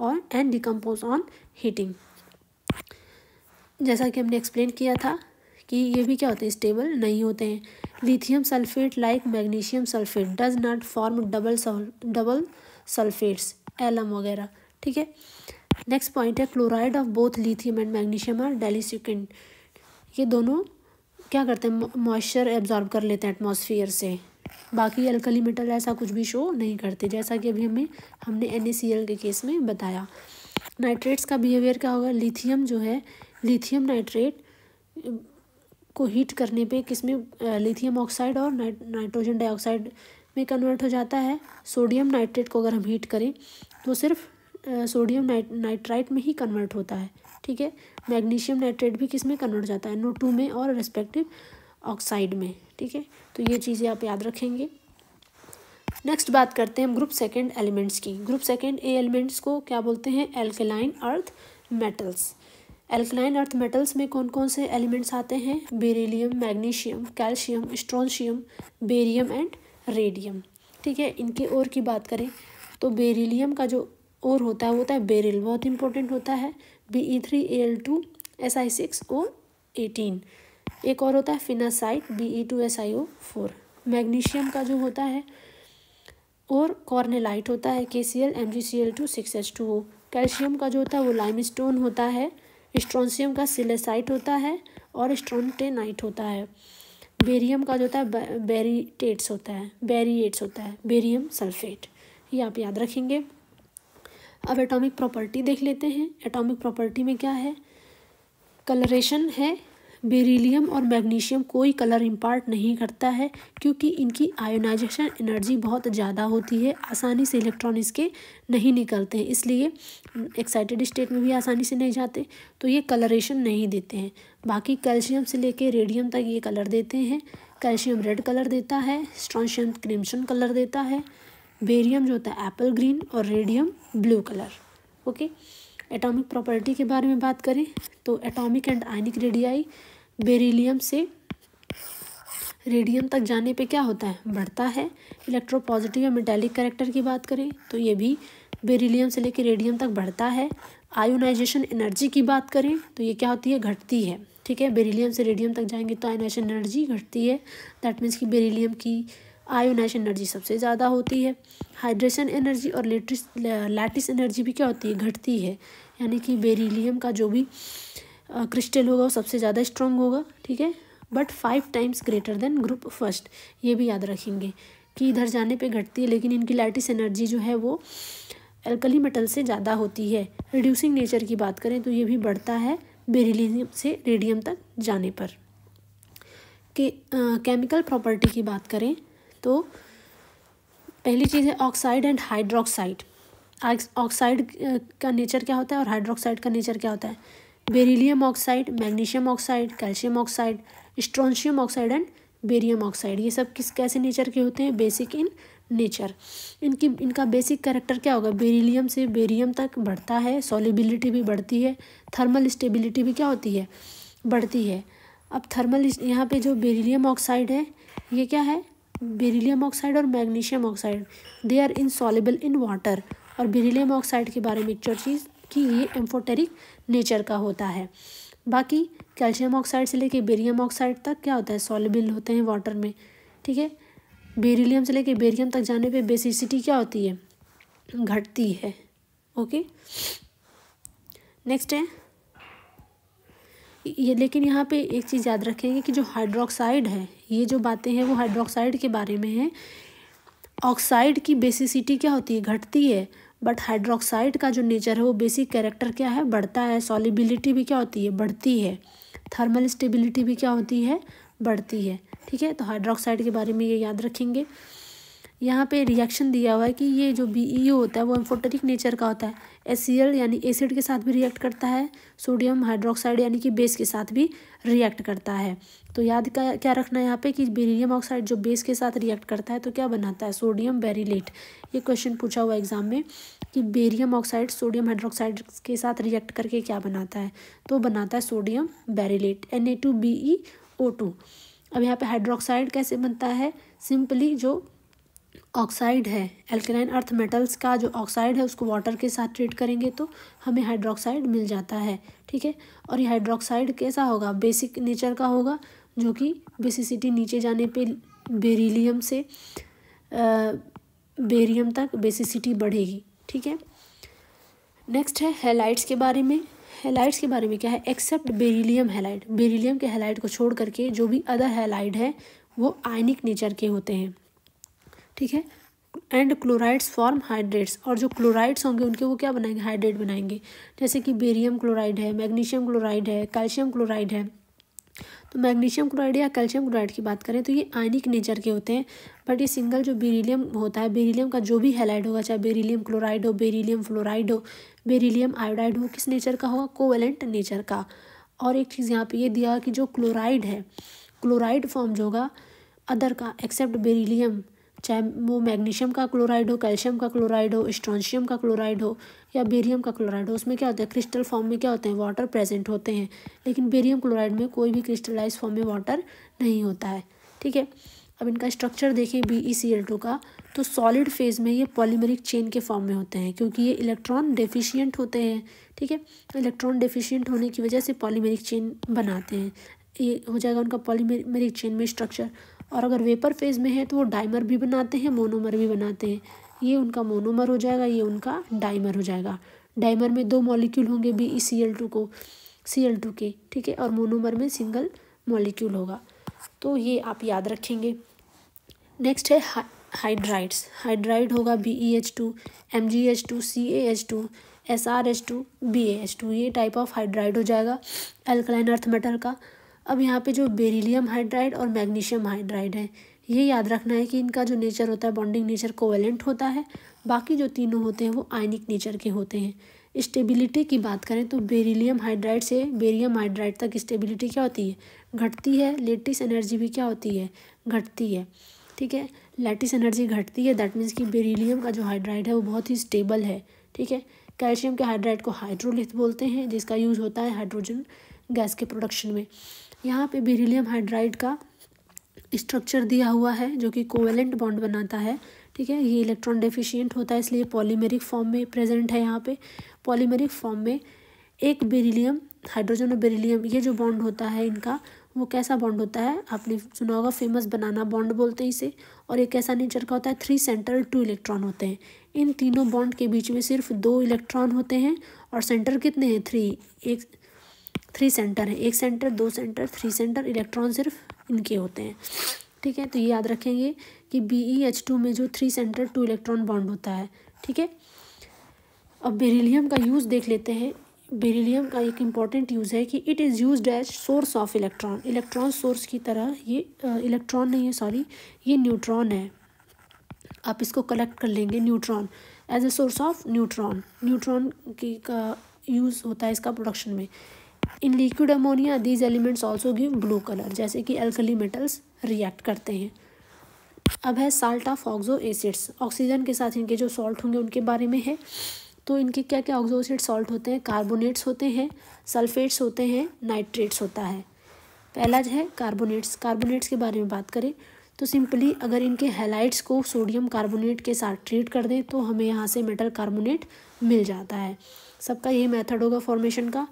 और एंड डिकम्पोज ऑन हीटिंग। जैसा कि हमने एक्सप्लेन किया था कि ये भी क्या होते हैं, स्टेबल नहीं होते हैं। Lithium sulphate like magnesium sulphate does not form double sulphates, alum वगैरह। ठीक है, नेक्स्ट पॉइंट है chloride of both lithium and magnesium are deliquescent. ये दोनों क्या करते हैं, मॉइस्चर एब्जॉर्ब कर लेते हैं एटमॉस्फेयर से। बाकी अल्कली मेटल ऐसा कुछ भी शो नहीं करते, जैसा कि अभी हमने NaCl के केस में बताया। नाइट्रेट्स का बिहेवियर क्या होगा, लिथियम जो है, लिथियम नाइट्रेट को हीट करने पे किसमें, लिथियम ऑक्साइड और नाइट्रोजन डाइऑक्साइड में कन्वर्ट हो जाता है। सोडियम नाइट्रेट को अगर हम हीट करें तो सिर्फ सोडियम नाइट्राइट में ही कन्वर्ट होता है। ठीक है, मैग्नीशियम नाइट्रेट भी किस में कन्वर्ट हो जाता है, NO2 में और रेस्पेक्टिव ऑक्साइड में। ठीक है, तो ये चीज़ें आप याद रखेंगे। नेक्स्ट बात करते हैं हम ग्रुप सेकंड एलिमेंट्स की। ग्रुप सेकंड ए एलिमेंट्स को क्या बोलते हैं, alkaline earth metals. Alkaline earth metals में कौन कौन से एलिमेंट्स आते हैं, beryllium, magnesium, calcium, strontium, barium and radium. ठीक है, इनके और की बात करें तो बेरिलियम का जो और होता है बेरिल, बहुत इंपॉर्टेंट होता है, Be3Al2Si6O18। एक और होता है फिनासाइट, Be2SiO4। मैग्नीशियम का जो होता है और कॉर्नेलाइट होता है, KCl MgCl2 6H2O। कैल्शियम का जो होता है वो लाइमस्टोन होता है। स्ट्रोंशियम का सिलेसाइट होता है और स्ट्रोंटेनाइट होता है। बेरियम का जो होता है बेरिएट्स होता है, बेरियम सल्फेट। ये आप याद रखेंगे। अब एटॉमिक प्रॉपर्टी देख लेते हैं। एटॉमिक प्रॉपर्टी में क्या है, कलरेशन है। बेरिलियम और मैग्नीशियम कोई कलर इम्पार्ट नहीं करता है क्योंकि इनकी आयोनाइजेशन एनर्जी बहुत ज़्यादा होती है, आसानी से इलेक्ट्रॉन इसके नहीं निकलते हैं, इसलिए एक्साइटेड स्टेट में भी आसानी से नहीं जाते, तो ये कलरेशन नहीं देते हैं। बाकी कैल्शियम से लेके रेडियम तक ये कलर देते हैं। कैल्शियम रेड कलर देता है, स्ट्रोंशियम क्रिम्सन कलर देता है, बेरियम जो होता है एप्पल ग्रीन और radium blue colour. Okay, atomic property के बारे में बात करें तो atomic and ionic radii beryllium से रेडियम तक जाने पे क्या होता है, बढ़ता है। इलेक्ट्रोपॉजिटिव या मेटालिक कैरेक्टर की बात करें तो ये भी बेरिलियम से लेकर रेडियम तक बढ़ता है। आयोनाइजेशन एनर्जी की बात करें तो ये क्या होती है, घटती है। ठीक है, बेरिलियम से रेडियम तक जाएंगे तो आयोनाइजेशन एनर्जी घटती है। दैट मीन्स कि बेरिलियम की आयोनाइजेशन एनर्जी सबसे ज़्यादा होती है। हाइड्रेशन एनर्जी और लैटिस एनर्जी भी क्या होती है, घटती है। यानी कि बेरिलियम का जो भी क्रिस्टल होगा वो सबसे ज़्यादा स्ट्रॉन्ग होगा। ठीक है, but 5 times greater than group first. ये भी याद रखेंगे कि इधर जाने पे घटती है, लेकिन इनकी लैटिस एनर्जी जो है वो एल्कली मेटल से ज़्यादा होती है। रिड्यूसिंग नेचर की बात करें तो ये भी बढ़ता है बेरिलियम से रेडियम तक जाने पर। केमिकल प्रॉपर्टी की बात करें तो पहली चीज़ है ऑक्साइड एंड हाइड्रोक्साइड। ऑक्साइड का नेचर क्या होता है और हाइड्रोक्साइड का नेचर क्या होता है। Beryllium oxide, magnesium oxide, calcium oxide, strontium oxide and barium oxide, ये सब कैसे नेचर के होते हैं, बेसिक इन नेचर। इनका बेसिक कैरेक्टर क्या होगा, बेरिलियम से बेरियम तक बढ़ता है, सॉल्युबिलिटी भी बढ़ती है, थर्मल स्टेबिलिटी भी क्या होती है, बढ़ती है। अब थर्मल यहाँ पे जो बेरिलियम ऑक्साइड है ये क्या है, बेरिलियम ऑक्साइड और magnesium oxide they are insoluble in water. और बेरिलियम ऑक्साइड के बारे में एक और चीज़ कि ये एम्फोटेरिक नेचर का होता है। बाकी कैल्शियम ऑक्साइड से लेके बेरियम ऑक्साइड तक क्या होता है, सॉल्युबल होते हैं वाटर में। ठीक है, बेरिलियम से लेके बेरियम तक जाने पे बेसिसिटी क्या होती है, घटती है। ओके, नेक्स्ट है ये, लेकिन यहाँ पे एक चीज़ याद रखेंगे कि जो हाइड्रोक्साइड है, ये जो बातें हैं वो हाइड्रोक्साइड के बारे में है। ऑक्साइड की बेसिसिटी क्या होती है, घटती है, बट हाइड्रोक्साइड का जो नेचर है वो बेसिक कैरेक्टर क्या है, बढ़ता है। सॉल्युबिलिटी भी क्या होती है, बढ़ती है। थर्मल स्टेबिलिटी भी क्या होती है, बढ़ती है। ठीक है, तो हाइड्रोक्साइड के बारे में ये याद रखेंगे। यहाँ पे रिएक्शन दिया हुआ है कि ये जो BeO होता है वो एम्फोटेरिक नेचर का होता है। HCl यानी एसिड के साथ भी रिएक्ट करता है, सोडियम हाइड्रोक्साइड यानी कि बेस के साथ भी रिएक्ट करता है। तो याद क्या रखना है यहाँ पे कि बेरिलियम ऑक्साइड जो बेस के साथ रिएक्ट करता है तो क्या बनाता है, सोडियम बेरिलेट। ये क्वेश्चन पूछा हुआ एग्जाम में कि बेरियम ऑक्साइड सोडियम हाइड्रोक्साइड के साथ रिएक्ट करके क्या बनाता है, तो बनाता है सोडियम बेरिलेट Na2BeO2। अब यहाँ पे हाइड्रोक्साइड कैसे बनता है, सिंपली जो ऑक्साइड है एल्कलाइन अर्थ मेटल्स का जो ऑक्साइड है उसको वाटर के साथ ट्रीट करेंगे तो हमें हाइड्रोक्साइड मिल जाता है। ठीक है, और ये हाइड्रोक्साइड कैसा होगा, बेसिक नेचर का होगा, जो कि बेसिसिटी नीचे जाने पे बेरिलियम से बेरियम तक बेसिसिटी बढ़ेगी। ठीक है, नेक्स्ट है हैलाइड्स के बारे में। हैलाइड्स के बारे में क्या है, एक्सेप्ट बेरिलियम हैलाइड, बेरिलियम के हैलाइड को छोड़ करके जो भी अदर हैलाइड है वो आयनिक नेचर के होते हैं। ठीक है, एंड क्लोराइड्स फॉर्म हाइड्रेट्स, और जो क्लोराइड्स होंगे उनके वो क्या बनाएंगे, हाइड्रेट बनाएंगे। जैसे कि बेरियम क्लोराइड है, मैग्नीशियम क्लोराइड है, कैल्शियम क्लोराइड है। तो मैग्नीशियम क्लोराइड या कैल्शियम क्लोराइड की बात करें तो ये आयनिक नेचर के होते हैं, बट ये सिंगल जो बेरिलियम होता है, बेरिलियम का जो भी हैलाइड होगा, चाहे बेरिलियम क्लोराइड हो, बेरिलियम फ्लोराइड हो, बेरिलियम आयोडाइड हो, किस नेचर का होगा, कोवेलेंट नेचर का। और एक चीज़ यहाँ पे ये दिया कि जो क्लोराइड है, क्लोराइड फॉर्म जो होगा अदर का एक्सेप्ट बेरिलियम, चाहे वो मैग्नीशियम का क्लोराइड हो, कैल्शियम का क्लोराइड हो, स्ट्रोंशियम का क्लोराइड हो या बेरियम का क्लोराइड हो, उसमें क्या होता है, क्रिस्टल फॉर्म में क्या होते हैं, वाटर प्रेजेंट होते हैं। लेकिन बेरियम क्लोराइड में कोई भी क्रिस्टलाइज फॉर्म में वाटर नहीं होता है। ठीक है, अब इनका स्ट्रक्चर देखें BeCl2 का, तो सॉलिड फेज में ये पॉलीमरिक चेन के फॉर्म में होते हैं क्योंकि ये इलेक्ट्रॉन डेफिशिएंट होते हैं। ठीक है, इलेक्ट्रॉन डेफिशिएंट होने की वजह से पॉलीमरिक चेन बनाते हैं, ये हो जाएगा उनका पॉलीमरिक चेन में स्ट्रक्चर। और अगर वेपर फेज में है तो वो डाइमर भी बनाते हैं, मोनोमर भी बनाते हैं। ये उनका मोनोमर हो जाएगा, ये उनका डाइमर हो जाएगा। डाइमर में 2 मॉलिक्यूल होंगे Cl2 के, ठीक है, और मोनोमर में सिंगल मॉलिक्यूल होगा। तो ये आप याद रखेंगे। नेक्स्ट है हाइड्राइड्स। हाइड्राइड होगा BeH2, MgH2, CaH2, SrH2, BaH2, ये टाइप ऑफ हाइड्राइड हो जाएगा एल्कलाइन अर्थ मेटल का। अब यहाँ पे जो बेरिलियम हाइड्राइड और मैग्नीशियम हाइड्राइड है, ये याद रखना है कि इनका जो नेचर होता है, बॉन्डिंग नेचर कोवेलेंट होता है। बाकी जो तीनों होते हैं वो आयनिक नेचर के होते हैं। स्टेबिलिटी की बात करें तो बेरिलियम हाइड्राइड से बेरियम हाइड्राइड तक स्टेबिलिटी क्या होती है, घटती है। लेटिस एनर्जी भी क्या होती है, घटती है। ठीक है, लैटिस एनर्जी घटती है, दैट मीन्स कि बेरिलियम का जो हाइड्राइड है वो बहुत ही स्टेबल है। ठीक है, कैल्शियम के हाइड्राइड को हाइड्रोलिथ बोलते हैं, जिसका यूज़ होता है हाइड्रोजन गैस के प्रोडक्शन में। यहाँ पे बेरिलियम हाइड्राइड का स्ट्रक्चर दिया हुआ है जो कि कोवेलेंट बॉन्ड बनाता है। ठीक है, ये इलेक्ट्रॉन डेफिशिएंट होता है इसलिए पॉलीमेरिक फॉर्म में प्रेजेंट है। यहाँ पे पॉलीमेरिक फॉर्म में एक बेरिलियम, हाइड्रोजन और बेरिलियम, ये जो बॉन्ड होता है इनका, वो कैसा बॉन्ड होता है, आपने सुना होगा, फेमस बनाना बॉन्ड बोलते हैं इसे। और एक ऐसा नेचर का होता है 3 सेंटर 2 इलेक्ट्रॉन होते हैं। इन तीनों बॉन्ड के बीच में सिर्फ 2 इलेक्ट्रॉन होते हैं और सेंटर कितने हैं, 3 सेंटर है, 1 सेंटर 2 सेंटर 3 सेंटर, इलेक्ट्रॉन सिर्फ इनके होते हैं। ठीक है, तो ये याद रखेंगे कि BeH2 में जो 3 सेंटर 2 इलेक्ट्रॉन बॉन्ड होता है। ठीक है, अब बेरिलियम का यूज़ देख लेते हैं। बेरिलियम का एक इम्पॉर्टेंट यूज़ है कि it is used as source of electron, electron source की तरह। ये इलेक्ट्रॉन नहीं है, सॉरी, ये न्यूट्रॉन है। आप इसको कलेक्ट कर लेंगे, neutron as a source of neutron. Neutron की का यूज़ होता है इसका प्रोडक्शन में। In liquid ammonia these elements also give blue colour, जैसे कि अल्कली मेटल्स रिएक्ट करते हैं। अब है salt of oxo acids. Oxygen के साथ इनके जो सॉल्ट होंगे उनके बारे में है। तो इनके क्या क्या ऑक्सो एसिड सॉल्ट होते हैं, कार्बोनेट्स होते हैं, सल्फेट्स होते हैं, नाइट्रेट्स होता है। पहला जो है कार्बोनेट्स। कार्बोनेट्स के बारे में बात करें तो सिंपली अगर इनके हैलाइड्स को सोडियम कार्बोनेट के साथ ट्रीट कर दें तो हमें यहाँ से मेटल कार्बोनेट मिल जाता है। सबका यही मेथड होगा फॉर्मेशन का।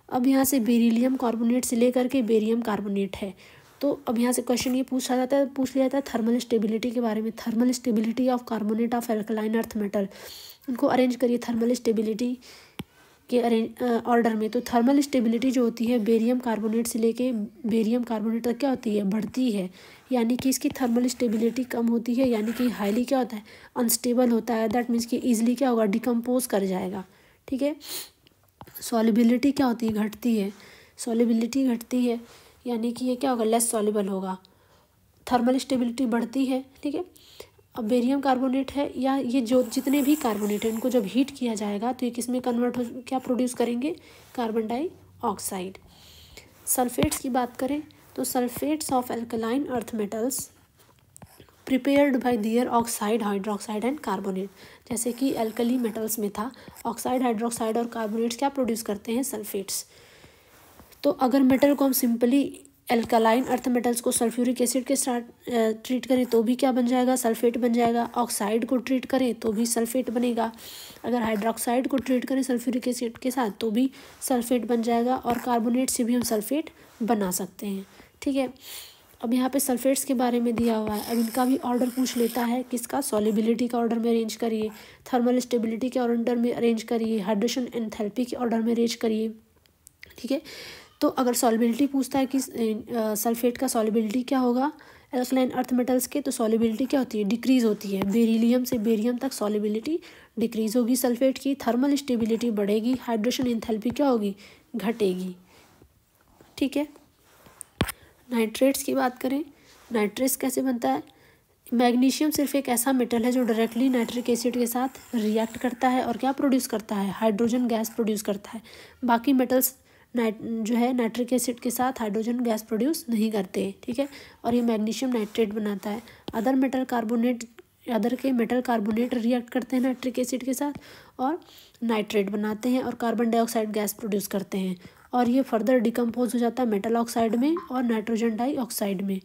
अब यहाँ से बेरिलियम कार्बोनेट से लेकर के बेरियम कार्बोनेट है। तो अब यहाँ से क्वेश्चन ये पूछ लिया जाता है थर्मल स्टेबिलिटी के बारे में। Thermal stability of carbonate of alkaline earth metal, इनको अरेंज करिए थर्मल स्टेबिलिटी के ऑर्डर में। तो थर्मल स्टेबिलिटी जो होती है बेरियम कार्बोनेट से लेके बेरियम कार्बोनेट तक क्या होती है, बढ़ती है। यानी कि इसकी थर्मल स्टेबिलिटी कम होती है, यानी कि हाईली क्या होता है, अनस्टेबल होता है। दैट मीन्स कि ईजिली क्या होगा, डिकम्पोज कर जाएगा। ठीक है, सॉलिबिलिटी क्या होती है, घटती है। सॉलिबिलिटी घटती है यानी कि ये क्या होगा, लेस सॉल्युबल होगा। थर्मल स्टेबिलिटी बढ़ती है, ठीक है। अब बेरियम कार्बोनेट है, या ये जो जितने भी कार्बोनेट हैं इनको जब हीट किया जाएगा तो ये किस में कन्वर्ट हो, क्या प्रोड्यूस करेंगे, कार्बन डाइऑक्साइड। सल्फेट्स की बात करें तो sulphates of alkaline earth metals prepared by their oxide, hydroxide and carbonate. जैसे कि एल्कली मेटल्स में था, ऑक्साइड, हाइड्रोक्साइड और कार्बोनेट्स क्या प्रोड्यूस करते हैं, सल्फेट्स। तो अगर मेटल को हम सिंपली एल्कलाइन अर्थ मेटल्स को सल्फ्यूरिक एसिड के साथ ट्रीट करें तो भी क्या बन जाएगा, सल्फेट बन जाएगा। ऑक्साइड को ट्रीट करें तो भी सल्फेट बनेगा। अगर हाइड्रोक्साइड को ट्रीट करें सल्फ्यूरिक एसिड के साथ तो भी सल्फेट बन जाएगा, और कार्बोनेट से भी हम सल्फेट बना सकते हैं, ठीक है। अब यहाँ पे सल्फेट्स के बारे में दिया हुआ है, अब इनका भी ऑर्डर पूछ लेता है, किसका, सॉल्युबिलिटी का ऑर्डर में अरेंज करिए, थर्मल स्टेबिलिटी के ऑर्डर में अरेंज करिए, हाइड्रेशन एंथैल्पी के ऑर्डर में अरेंज करिए, ठीक है। तो अगर सॉल्युबिलिटी पूछता है कि सल्फेट का सॉल्युबिलिटी क्या होगा एल्कलाइन अर्थ मेटल्स के, तो सॉल्युबिलिटी क्या होती है, डिक्रीज होती है। बेरिलियम से बेरियम तक सॉल्युबिलिटी डिक्रीज होगी सल्फेट की, थर्मल स्टेबिलिटी बढ़ेगी, हाइड्रेशन एंथैल्पी क्या होगी, घटेगी, ठीक है। नाइट्रेट्स की बात करें, नाइट्रेट्स कैसे बनता है, मैग्नीशियम सिर्फ एक ऐसा मेटल है जो डायरेक्टली नाइट्रिक एसिड के साथ रिएक्ट करता है और क्या प्रोड्यूस करता है, हाइड्रोजन गैस प्रोड्यूस करता है। बाकी मेटल्स जो है नाइट्रिक एसिड के साथ हाइड्रोजन गैस प्रोड्यूस नहीं करते, ठीक है। और ये मैग्नीशियम नाइट्रेट बनाता है। अदर के मेटल कार्बोनेट रिएक्ट करते हैं नाइट्रिक एसिड के साथ और नाइट्रेट बनाते हैं और कार्बन डाइऑक्साइड गैस प्रोड्यूस करते हैं, और ये फर्दर डिकम्पोज हो जाता है मेटल ऑक्साइड में और नाइट्रोजन डाइऑक्साइड में,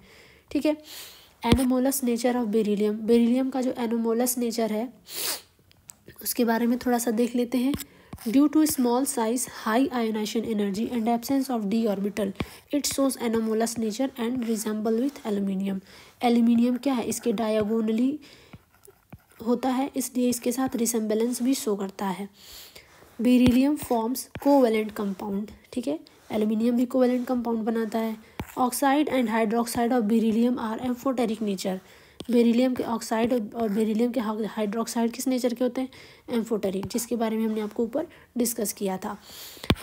ठीक है। Anomalous nature of beryllium, beryllium का जो एनोमोलस नेचर है उसके बारे में थोड़ा सा देख लेते हैं। Due to small size, high ionization energy and absence of d orbital, it shows anomalous nature and resemble with aluminium. Aluminium क्या है, इसके डायगोनली होता है, इसलिए इसके साथ रिसेम्बलेंस भी शो करता है। बेरिलियम फॉर्म्स कोवैलेंट कंपाउंड, ठीक है, एल्यूमिनियम भी कोवैलेंट कंपाउंड बनाता है। Oxide and hydroxide of beryllium are amphoteric nature, beryllium के ऑक्साइड और बेरिलियम के हाइड्रोक्साइड किस नेचर के होते हैं, एम्फोटेरिक, जिसके बारे में हमने आपको ऊपर डिस्कस किया था।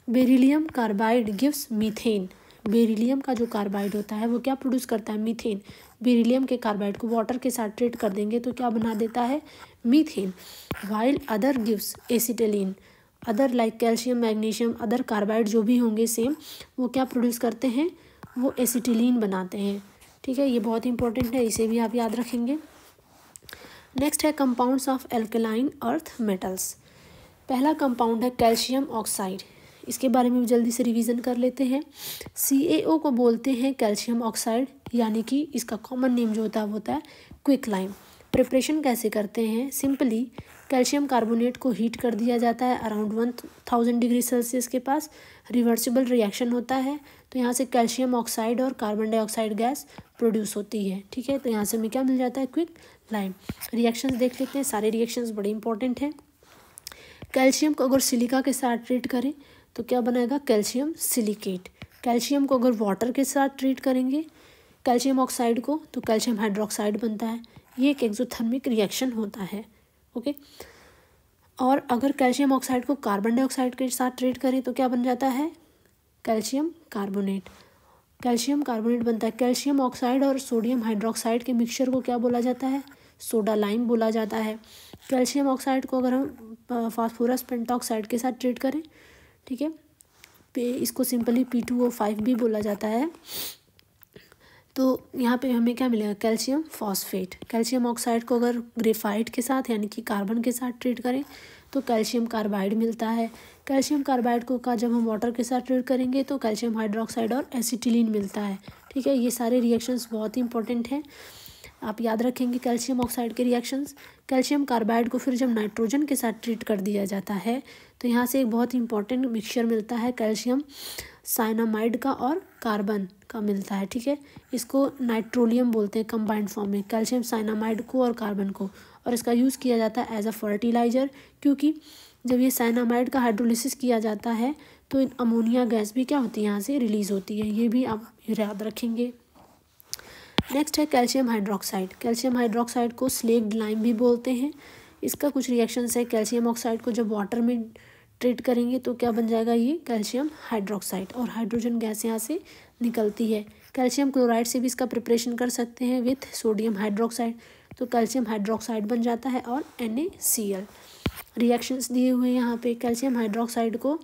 Beryllium carbide gives methane, beryllium का जो कार्बाइड होता है वो क्या प्रोड्यूस करता है, मीथेन। बेरिलियम के कार्बाइड को वाटर के साथ ट्रीट कर देंगे तो क्या बना देता है, methane. While other gives acetylene, other like calcium, magnesium, other carbide जो भी होंगे सेम, वो क्या प्रोड्यूस करते हैं, वो एसिटिलीन बनाते हैं, ठीक है। ये बहुत इंपॉर्टेंट है, इसे भी आप याद रखेंगे। नेक्स्ट है compounds of alkaline earth metals. पहला कंपाउंड है कैल्शियम ऑक्साइड, इसके बारे में जल्दी से रिवीजन कर लेते हैं। CaO को बोलते हैं कैल्शियम ऑक्साइड, यानी कि इसका कॉमन नेम जो होता है क्विकलाइम। प्रिपरेशन कैसे करते हैं, सिंपली कैल्शियम कार्बोनेट को हीट कर दिया जाता है अराउंड 1000 डिग्री सेल्सियस के पास, रिवर्सिबल रिएक्शन होता है, तो यहाँ से कैल्शियम ऑक्साइड और कार्बन डाइऑक्साइड गैस प्रोड्यूस होती है, ठीक है। तो यहाँ से हमें क्या मिल जाता है, क्विक लाइम। रिएक्शंस देख लेते हैं, सारे रिएक्शंस बड़े इंपॉर्टेंट हैं। कैल्शियम को अगर सिलिका के साथ ट्रीट करें तो क्या बनाएगा, कैल्शियम सिलिकेट। कैल्शियम को अगर वाटर के साथ ट्रीट करेंगे कैल्शियम ऑक्साइड को तो कैल्शियम हाइड्रोक्साइड बनता है। ये एक एक्सोथर्मिक रिएक्शन होता है, ओके। और अगर कैल्शियम ऑक्साइड को कार्बन डाइऑक्साइड के साथ ट्रीट करें तो क्या बन जाता है, कैल्शियम कार्बोनेट। कैल्शियम कार्बोनेट बनता है। कैल्शियम ऑक्साइड और सोडियम हाइड्रोक्साइड के मिक्सचर को क्या बोला जाता है, सोडा लाइम बोला जाता है। कैल्शियम ऑक्साइड को अगर हम फास्फोरस पेंटॉक्साइड के साथ ट्रीट करें, ठीक है, इसको सिंपली P2O5 भी बोला जाता है, तो यहाँ पे हमें क्या मिलेगा, कैल्शियम फॉस्फेट। कैल्शियम ऑक्साइड को अगर ग्रेफाइट के साथ यानी कि कार्बन के साथ ट्रीट करें तो कैल्शियम कार्बाइड मिलता है। कैल्शियम कार्बाइड को का जब हम वाटर के साथ ट्रीट करेंगे तो कैल्शियम हाइड्रोक्साइड और एसिटिलीन मिलता है, ठीक है। ये सारे रिएक्शंस बहुत ही इंपॉर्टेंट हैं, आप याद रखेंगे कैल्शियम ऑक्साइड के रिएक्शंस। कैल्शियम कार्बाइड को फिर जब नाइट्रोजन के साथ ट्रीट कर दिया जाता है तो यहाँ से एक बहुत ही इंपॉर्टेंट मिक्सचर मिलता है कैल्शियम साइनामाइड का और कार्बन का मिलता है, ठीक है। इसको नाइट्रोलियम बोलते हैं कंबाइंड फॉर्म में, कैल्शियम साइनामाइड को और कार्बन को, और इसका यूज़ किया जाता है एज अ फर्टिलाइज़र, क्योंकि जब ये साइनामाइड का हाइड्रोलिसिस किया जाता है तो अमोनिया गैस भी क्या होती है, यहाँ से रिलीज़ होती है, ये भी आप याद रखेंगे। नेक्स्ट है कैल्शियम हाइड्रोक्साइड। कैल्शियम हाइड्रोक्साइड को स्लेक्ड लाइम भी बोलते हैं। इसका कुछ रिएक्शंस है, कैल्शियम ऑक्साइड को जब वाटर में ट्रीट करेंगे तो क्या बन जाएगा, ये कैल्शियम हाइड्रोक्साइड, और हाइड्रोजन गैस यहाँ से निकलती है। कैल्शियम क्लोराइड से भी इसका प्रिपरेशन कर सकते हैं विथ सोडियम हाइड्रोक्साइड, तो कैल्शियम हाइड्रोक्साइड बन जाता है और NaCl। रिएक्शंस दिए हुए हैं यहाँ पे, कैल्शियम हाइड्रोक्साइड को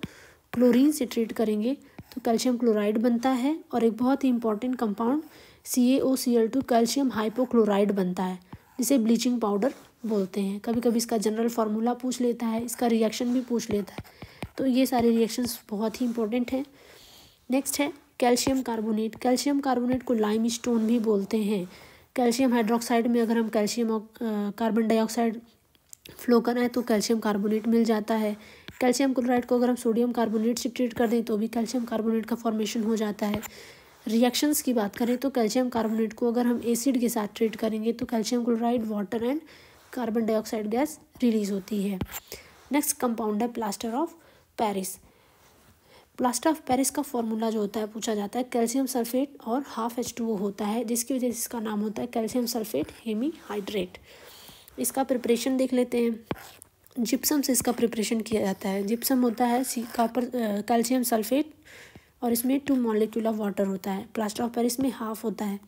क्लोरीन से ट्रीट करेंगे तो कैल्शियम क्लोराइड बनता है, और एक बहुत ही important compound CaOCl2 calcium hypochloride बनता है, जिसे ब्लीचिंग पाउडर बोलते हैं। कभी कभी इसका जनरल फार्मूला पूछ लेता है, इसका रिएक्शन भी पूछ लेता है, तो ये सारे रिएक्शंस बहुत ही इंपॉर्टेंट हैं। नेक्स्ट है कैल्शियम कार्बोनेट। कैल्शियम कार्बोनेट को लाइम स्टोन भी बोलते हैं। कैल्शियम हाइड्रोक्साइड में अगर हम कैल्शियम कार्बन डाइऑक्साइड फ्लो कराएं तो कैल्शियम कार्बोनेट मिल जाता है। कैल्शियम क्लोराइड को अगर हम सोडियम कार्बोनेट से ट्रीट कर दें तो भी कैल्शियम कार्बोनेट का फॉर्मेशन हो जाता है। रिएक्शंस की बात करें तो कैल्शियम कार्बोनेट को अगर हम एसिड के साथ ट्रीट करेंगे तो calcium chloride, water and carbon dioxide gas release होती है। नेक्स्ट कंपाउंड है plaster of Paris. Plaster of Paris का फॉर्मूला जो होता है पूछा जाता है, कैल्शियम सल्फेट और हाफ H2O होता है, जिसकी वजह से इसका नाम होता है कैल्शियम सल्फेट हेमीहाइड्रेट। इसका प्रिपरेशन देख लेते हैं। जिप्सम से इसका प्रिपरेशन किया जाता है। जिप्सम होता है कैल्शियम सल्फेट और इसमें 2 मॉलिक्यूल ऑफ वाटर होता है। प्लास्टर ऑफ पेरिस में हाफ होता है।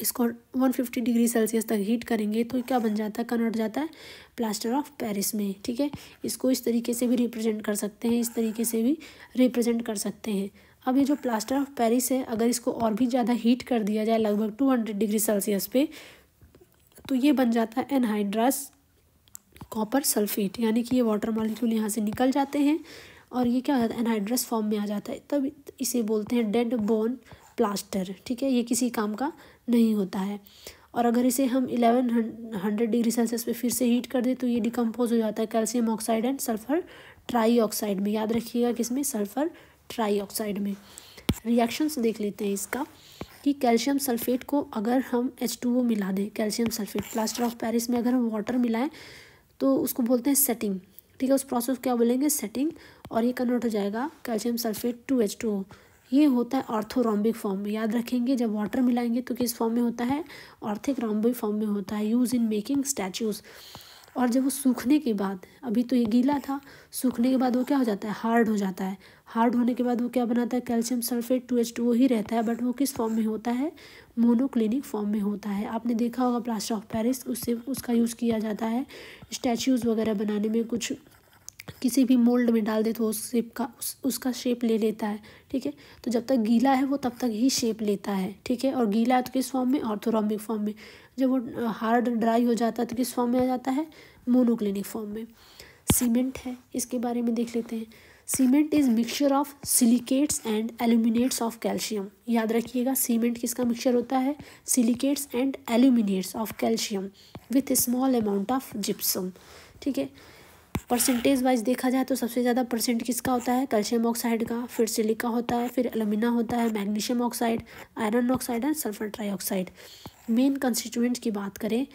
इसको 150 डिग्री सेल्सियस तक हीट करेंगे तो क्या बन जाता है, कन्वर्ट जाता है प्लास्टर ऑफ पेरिस में। ठीक है, इसको इस तरीके से भी रिप्रेजेंट कर सकते हैं, इस तरीके से भी रिप्रेजेंट कर सकते हैं। अब ये जो प्लास्टर ऑफ पेरिस है, अगर इसको और भी ज़्यादा हीट कर दिया जाए लगभग 200 डिग्री सेल्सियस पे, तो ये बन जाता है एनहाइड्रस कॉपर सल्फेट, यानी कि ये वाटर मॉलिक्यूल यहाँ से निकल जाते हैं और ये क्या हो जाता है, एनहाइड्रस फॉर्म में आ जाता है। तब इसे बोलते हैं डेड बोन प्लास्टर। ठीक है, ये किसी काम का नहीं होता है। और अगर इसे हम 1100 डिग्री सेल्सियस पे फिर से हीट कर दें तो ये डिकम्पोज हो जाता है calcium oxide and sulphur trioxide में। याद रखिएगा किसमें, सल्फर ट्राईऑक्साइड में। रिएक्शंस देख लेते हैं इसका कि कैल्शियम सल्फेट को अगर हम H2O मिला दें, calcium sulphate plaster of Paris में अगर हम वाटर मिलाएं तो उसको बोलते हैं सेटिंग। ठीक है, उस प्रोसेस को क्या बोलेंगे, सेटिंग, और ये कन्वर्ट हो जाएगा कैल्शियम सल्फेट टू H2O। ये होता है ऑर्थोरोम्बिक फॉर्म में। याद रखेंगे जब वाटर मिलाएंगे तो किस फॉर्म में होता है, ऑर्थिक रोम्बिक फॉर्म में होता है, यूज इन मेकिंग स्टैचूज। और जब वो सूखने के बाद, अभी तो ये गीला था, सूखने के बाद वो क्या हो जाता है, हार्ड हो जाता है। हार्ड होने के बाद वो क्या बनाता है, कैल्शियम सल्फेट 2H2O ही रहता है, बट वो किस फॉर्म में होता है, मोनोक्लिनिक फॉर्म में होता है। आपने देखा होगा प्लास्टर ऑफ पेरिस, उससे उसका यूज़ किया जाता है स्टैचूज़ वगैरह बनाने में। कुछ किसी भी मोल्ड में डाल दे तो उस शेप का उसका शेप ले लेता है। ठीक है, तो जब तक गीला है वो तब तक ही शेप लेता है। ठीक है, और गीला है तो किस फॉर्म में, ऑर्थोरोम्बिक फॉर्म में। जब वो हार्ड ड्राई हो जाता है तो किस फॉर्म में आ जाता है, मोनोक्लिनिक फॉर्म में। सीमेंट है, इसके बारे में देख लेते हैं। Cement is mixture of silicates and aluminates of calcium. याद रखिएगा सीमेंट किसका मिक्सचर होता है, silicates and aluminates of calcium with a small amount of gypsum. ठीक है, परसेंटेज वाइज देखा जाए तो सबसे ज़्यादा परसेंट किसका होता है, कैल्शियम ऑक्साइड का, फिर सिलिका होता है, फिर एल्यूमिना होता है, magnesium oxide, iron oxide and sulphur trioxide. Main constituents की बात करें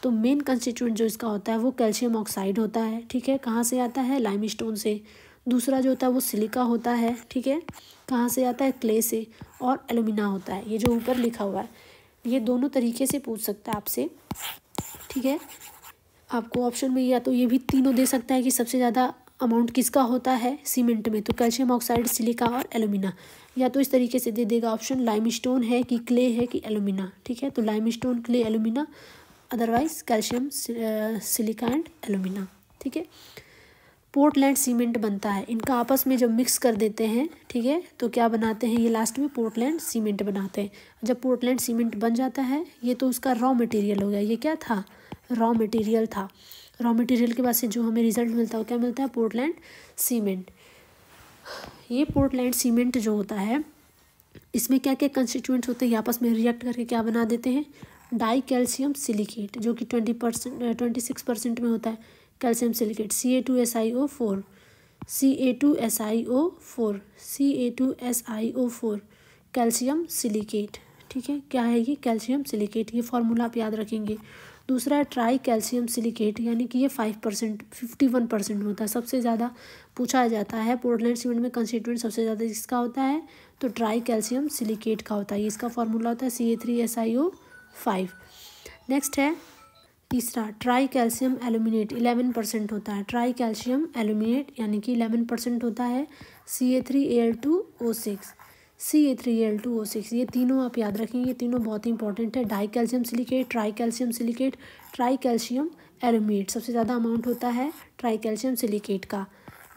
तो मेन कंस्टिट्यूएंट जो इसका होता है वो कैल्शियम ऑक्साइड होता है। ठीक है, कहाँ से आता है, लाइमस्टोन से। दूसरा जो होता है वो सिलिका होता है। ठीक है, कहाँ से आता है, क्ले से। और एल्यूमिना होता है, ये जो ऊपर लिखा हुआ है। ये दोनों तरीके से पूछ सकता है आपसे। ठीक है, आपको ऑप्शन में या तो ये भी तीनों दे सकता है कि सबसे ज़्यादा अमाउंट किसका होता है सीमेंट में, तो कैल्शियम ऑक्साइड, सिलिका और एल्यूमिना। या तो इस तरीके से दे देगा ऑप्शन, लाइमस्टोन है कि क्ले है कि एल्यूमिना। ठीक है, तो limestone, clay, alumina, otherwise calcium, silica and alumina. ठीक है, पोर्टलैंड सीमेंट बनता है। इनका आपस में जब मिक्स कर देते हैं, ठीक है, तो क्या बनाते हैं, ये लास्ट में पोर्टलैंड सीमेंट बनाते हैं। जब पोर्टलैंड सीमेंट बन जाता है, ये तो उसका रॉ मटेरियल हो गया। ये क्या था, रॉ मटेरियल था। रॉ मटेरियल के बाद से जो हमें रिजल्ट मिलता है वो क्या मिलता है, पोर्टलैंड सीमेंट। ये पोर्टलैंड सीमेंट जो होता है, इसमें क्या क्या कंस्टिट्यूएंट्स होते हैं, आपस में रिएक्ट करके क्या बना देते हैं, डाई कैल्शियम सिलिकेट, जो कि 26% में होता है calcium silicate, Ca2SiO4, Ca2SiO4, Ca2SiO4 calcium silicate. ठीक है, क्या है ये, कैल्शियम सिलिकेट। ये फॉर्मूला आप याद रखेंगे। दूसरा है ट्राई कैल्शियम सिलिकेट, यानी कि ये 5%, 51% होता है। सबसे ज़्यादा पूछा जाता है पोर्टलैंड सीमेंट में कंस्टिट्यूएंट सबसे ज़्यादा इसका होता है तो ट्राई कैल्शियम सिलिकेट का होता है। इसका फॉर्मूला होता है Ca3SiO5। नेक्स्ट है तीसरा, ट्राई कैल्शियम एल्यूमिनेट, 11% होता है। ट्राई कैल्शियम एल्यूमिनेट यानी कि 11% होता है, Ca3Al2O6। CA3Al2O6, ये तीनों आप याद रखेंगे, ये तीनों बहुत ही इंपॉर्टेंट है। Di calcium silicate, tri calcium silicate, tri calcium aromate, सबसे ज़्यादा अमाउंट होता है ट्राई कैल्शियम सिलिकेट का।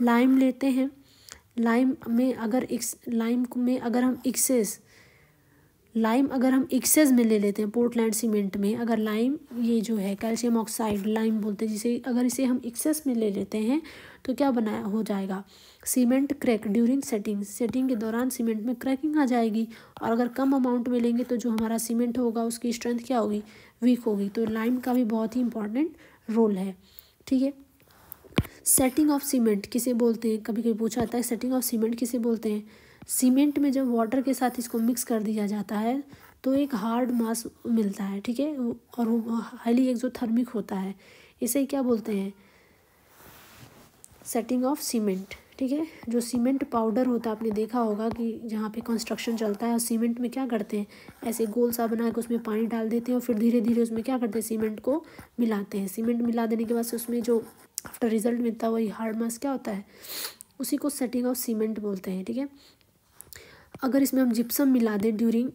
लाइम लेते हैं, लाइम में अगर हम एक्सेस में ले लेते हैं पोर्टलैंड सीमेंट में, अगर लाइम ये जो है कैल्शियम ऑक्साइड लाइम बोलते हैं जिसे, अगर इसे हम एक्सेस में ले लेते हैं तो क्या बनाया हो जाएगा, सीमेंट क्रैक ड्यूरिंग सेटिंग के दौरान सीमेंट में क्रैकिंग आ जाएगी। और अगर कम अमाउंट में लेंगे तो जो हमारा सीमेंट होगा उसकी स्ट्रेंथ क्या होगी, वीक होगी। तो लाइम का भी बहुत ही इंपॉर्टेंट रोल है, ठीक है। सेटिंग ऑफ सीमेंट किसे बोलते हैं, कभी कभी पूछा जाता है सेटिंग ऑफ सीमेंट किसे बोलते हैं। सीमेंट में जब वाटर के साथ इसको मिक्स कर दिया जाता है तो एक हार्ड मास मिलता है, ठीक है, और वो हाईली एक्सोथर्मिक होता है, इसे क्या बोलते हैं, सेटिंग ऑफ सीमेंट, ठीक है। जो सीमेंट पाउडर होता है, आपने देखा होगा कि जहाँ पे कंस्ट्रक्शन चलता है और सीमेंट में क्या करते हैं, ऐसे गोल सा बना के उसमें पानी डाल देते हैं और फिर धीरे धीरे उसमें क्या करते हैं, सीमेंट को मिलाते हैं। सीमेंट मिला देने के बाद से उसमें जो आफ्टर रिजल्ट मिलता है वही हार्ड मास क्या होता है, उसी को सेटिंग ऑफ सीमेंट बोलते हैं, ठीक है। अगर इसमें हम जिप्सम मिला दें ड्यूरिंग,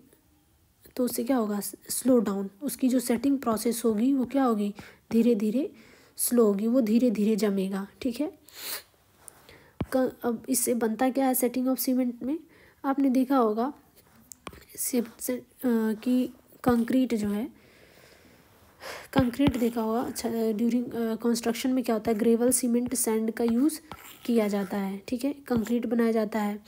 तो उससे क्या होगा, स्लो डाउन, उसकी जो सेटिंग प्रोसेस होगी वो क्या होगी, धीरे धीरे स्लो होगी, वो धीरे धीरे जमेगा, ठीक है। अब इससे बनता क्या है सेटिंग ऑफ सीमेंट में, आपने देखा होगा कि कंक्रीट जो है, कंक्रीट देखा होगा, अच्छा, ड्यूरिंग कंस्ट्रक्शन में क्या होता है, ग्रेवल सीमेंट सैंड का यूज़ किया जाता है, ठीक है, कंक्रीट बनाया जाता है।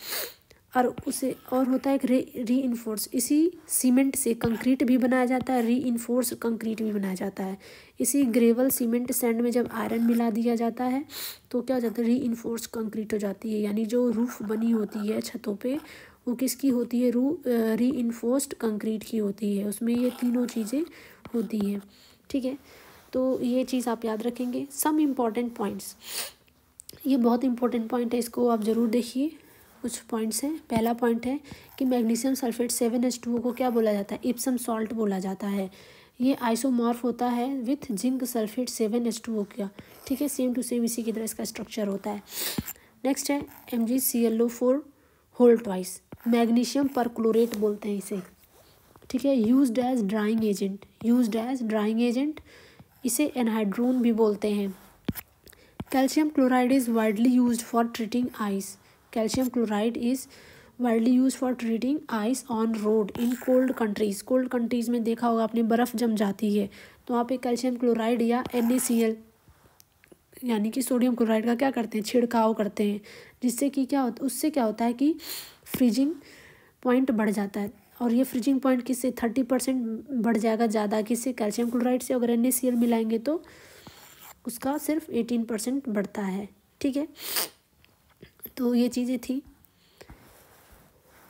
और उसे और होता है एक रीइंफोर्स, इसी सीमेंट से कंक्रीट भी बनाया जाता है, रीइंफोर्स कंक्रीट भी बनाया जाता है। इसी ग्रेवल सीमेंट सैंड में जब आयरन मिला दिया जाता है तो क्या हो जाता है, रीइंफोर्स कंक्रीट हो जाती है। यानी जो रूफ बनी होती है छतों पे वो किसकी होती है, रीइंफोर्स्ड कंक्रीट की होती है, उसमें ये तीनों चीज़ें होती हैं, ठीक है। तो ये चीज़ आप याद रखेंगे। सम इम्पॉर्टेंट पॉइंट्स, ये बहुत इंपॉर्टेंट पॉइंट है, इसको आप ज़रूर देखिए। कुछ पॉइंट्स हैं। पहला पॉइंट है कि मैग्नीशियम सल्फेट 7H2O को क्या बोला जाता है, इप्सम सॉल्ट बोला जाता है। ये आइसोमॉर्फ होता है विथ जिंक सल्फेट 7H2O का, ठीक है, सेम टू सेम इसी की तरह इसका स्ट्रक्चर होता है। नेक्स्ट है MgClO4 whole twice, magnesium perchlorate बोलते हैं इसे, ठीक है, यूज्ड एज ड्राइंग एजेंट, इसे एनहाइड्रोन भी बोलते हैं। Calcium chloride is widely used for treating ice, calcium chloride is widely use for treating ice on road in cold countries में देखा होगा आपने, बर्फ़ जम जाती है तो वहाँ पे कैल्शियम क्लोराइड या NaCl यानी कि सोडियम क्लोराइड का क्या करते हैं, छिड़काव करते हैं, जिससे कि क्या होता, उससे क्या होता है कि फ्रीजिंग पॉइंट बढ़ जाता है। और ये फ्रीजिंग पॉइंट किससे 30% बढ़ जाएगा ज़्यादा, किससे, कैल्शियम क्लोराइड से। अगर NaCl मिलाएंगे तो उसका सिर्फ 18% बढ़ता है, ठीक है। तो ये चीज़ें थी।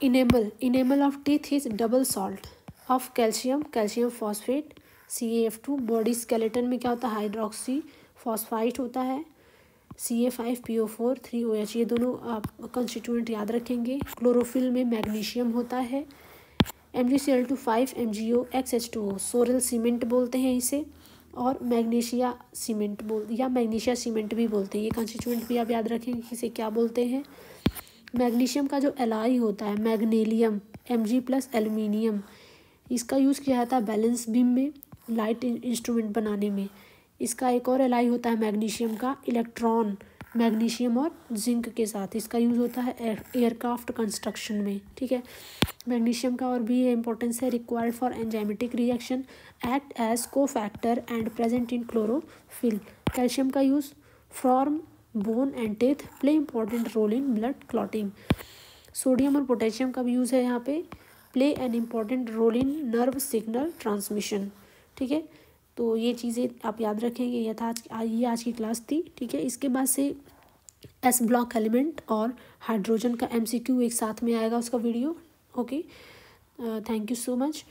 Enable of teeth is double salt of calcium phosphate CaF2। Body skeleton में क्या होता है, हाइड्रोक्सी फॉस्फाइट होता है, CA5PO4 3OH, ये दोनों आप कंस्टिट्यूएंट याद रखेंगे। क्लोरोफिल में मैग्नीशियम होता है। MgCl2 5 MgOXH2O सोरल सीमेंट बोलते हैं इसे, और मैग्नीशिया सीमेंट भी बोलते हैं। ये कंस्टिट्यूएंट भी आप याद रखेंगे इसे क्या बोलते हैं। मैग्नीशियम का जो एलॉय होता है मैग्नीलियम Mg+ एल्यूमिनियम, इसका यूज़ किया जाता है बैलेंस बीम में, लाइट इंस्ट्रूमेंट बनाने में। इसका एक और एलॉय होता है मैग्नीशियम का, इलेक्ट्रॉन, मैग्नीशियम और जिंक के साथ, इसका यूज़ होता है एयरक्राफ्ट कंस्ट्रक्शन में, ठीक है। मैग्नीशियम का और भी इम्पोर्टेंस है, required for enzymatic reaction, act as cofactor and present in chlorophyll. Calcium का use form bone and teeth, play important role in blood clotting. Sodium और पोटेशियम का भी यूज़ है यहाँ पे, play an important role in nerve signal transmission, ठीक है। तो ये चीज़ें आप याद रखेंगे। ये आज की क्लास थी, ठीक है। इसके बाद से S ब्लॉक एलिमेंट और हाइड्रोजन का MCQ एक साथ में आएगा उसका video, okay. Thank you so much.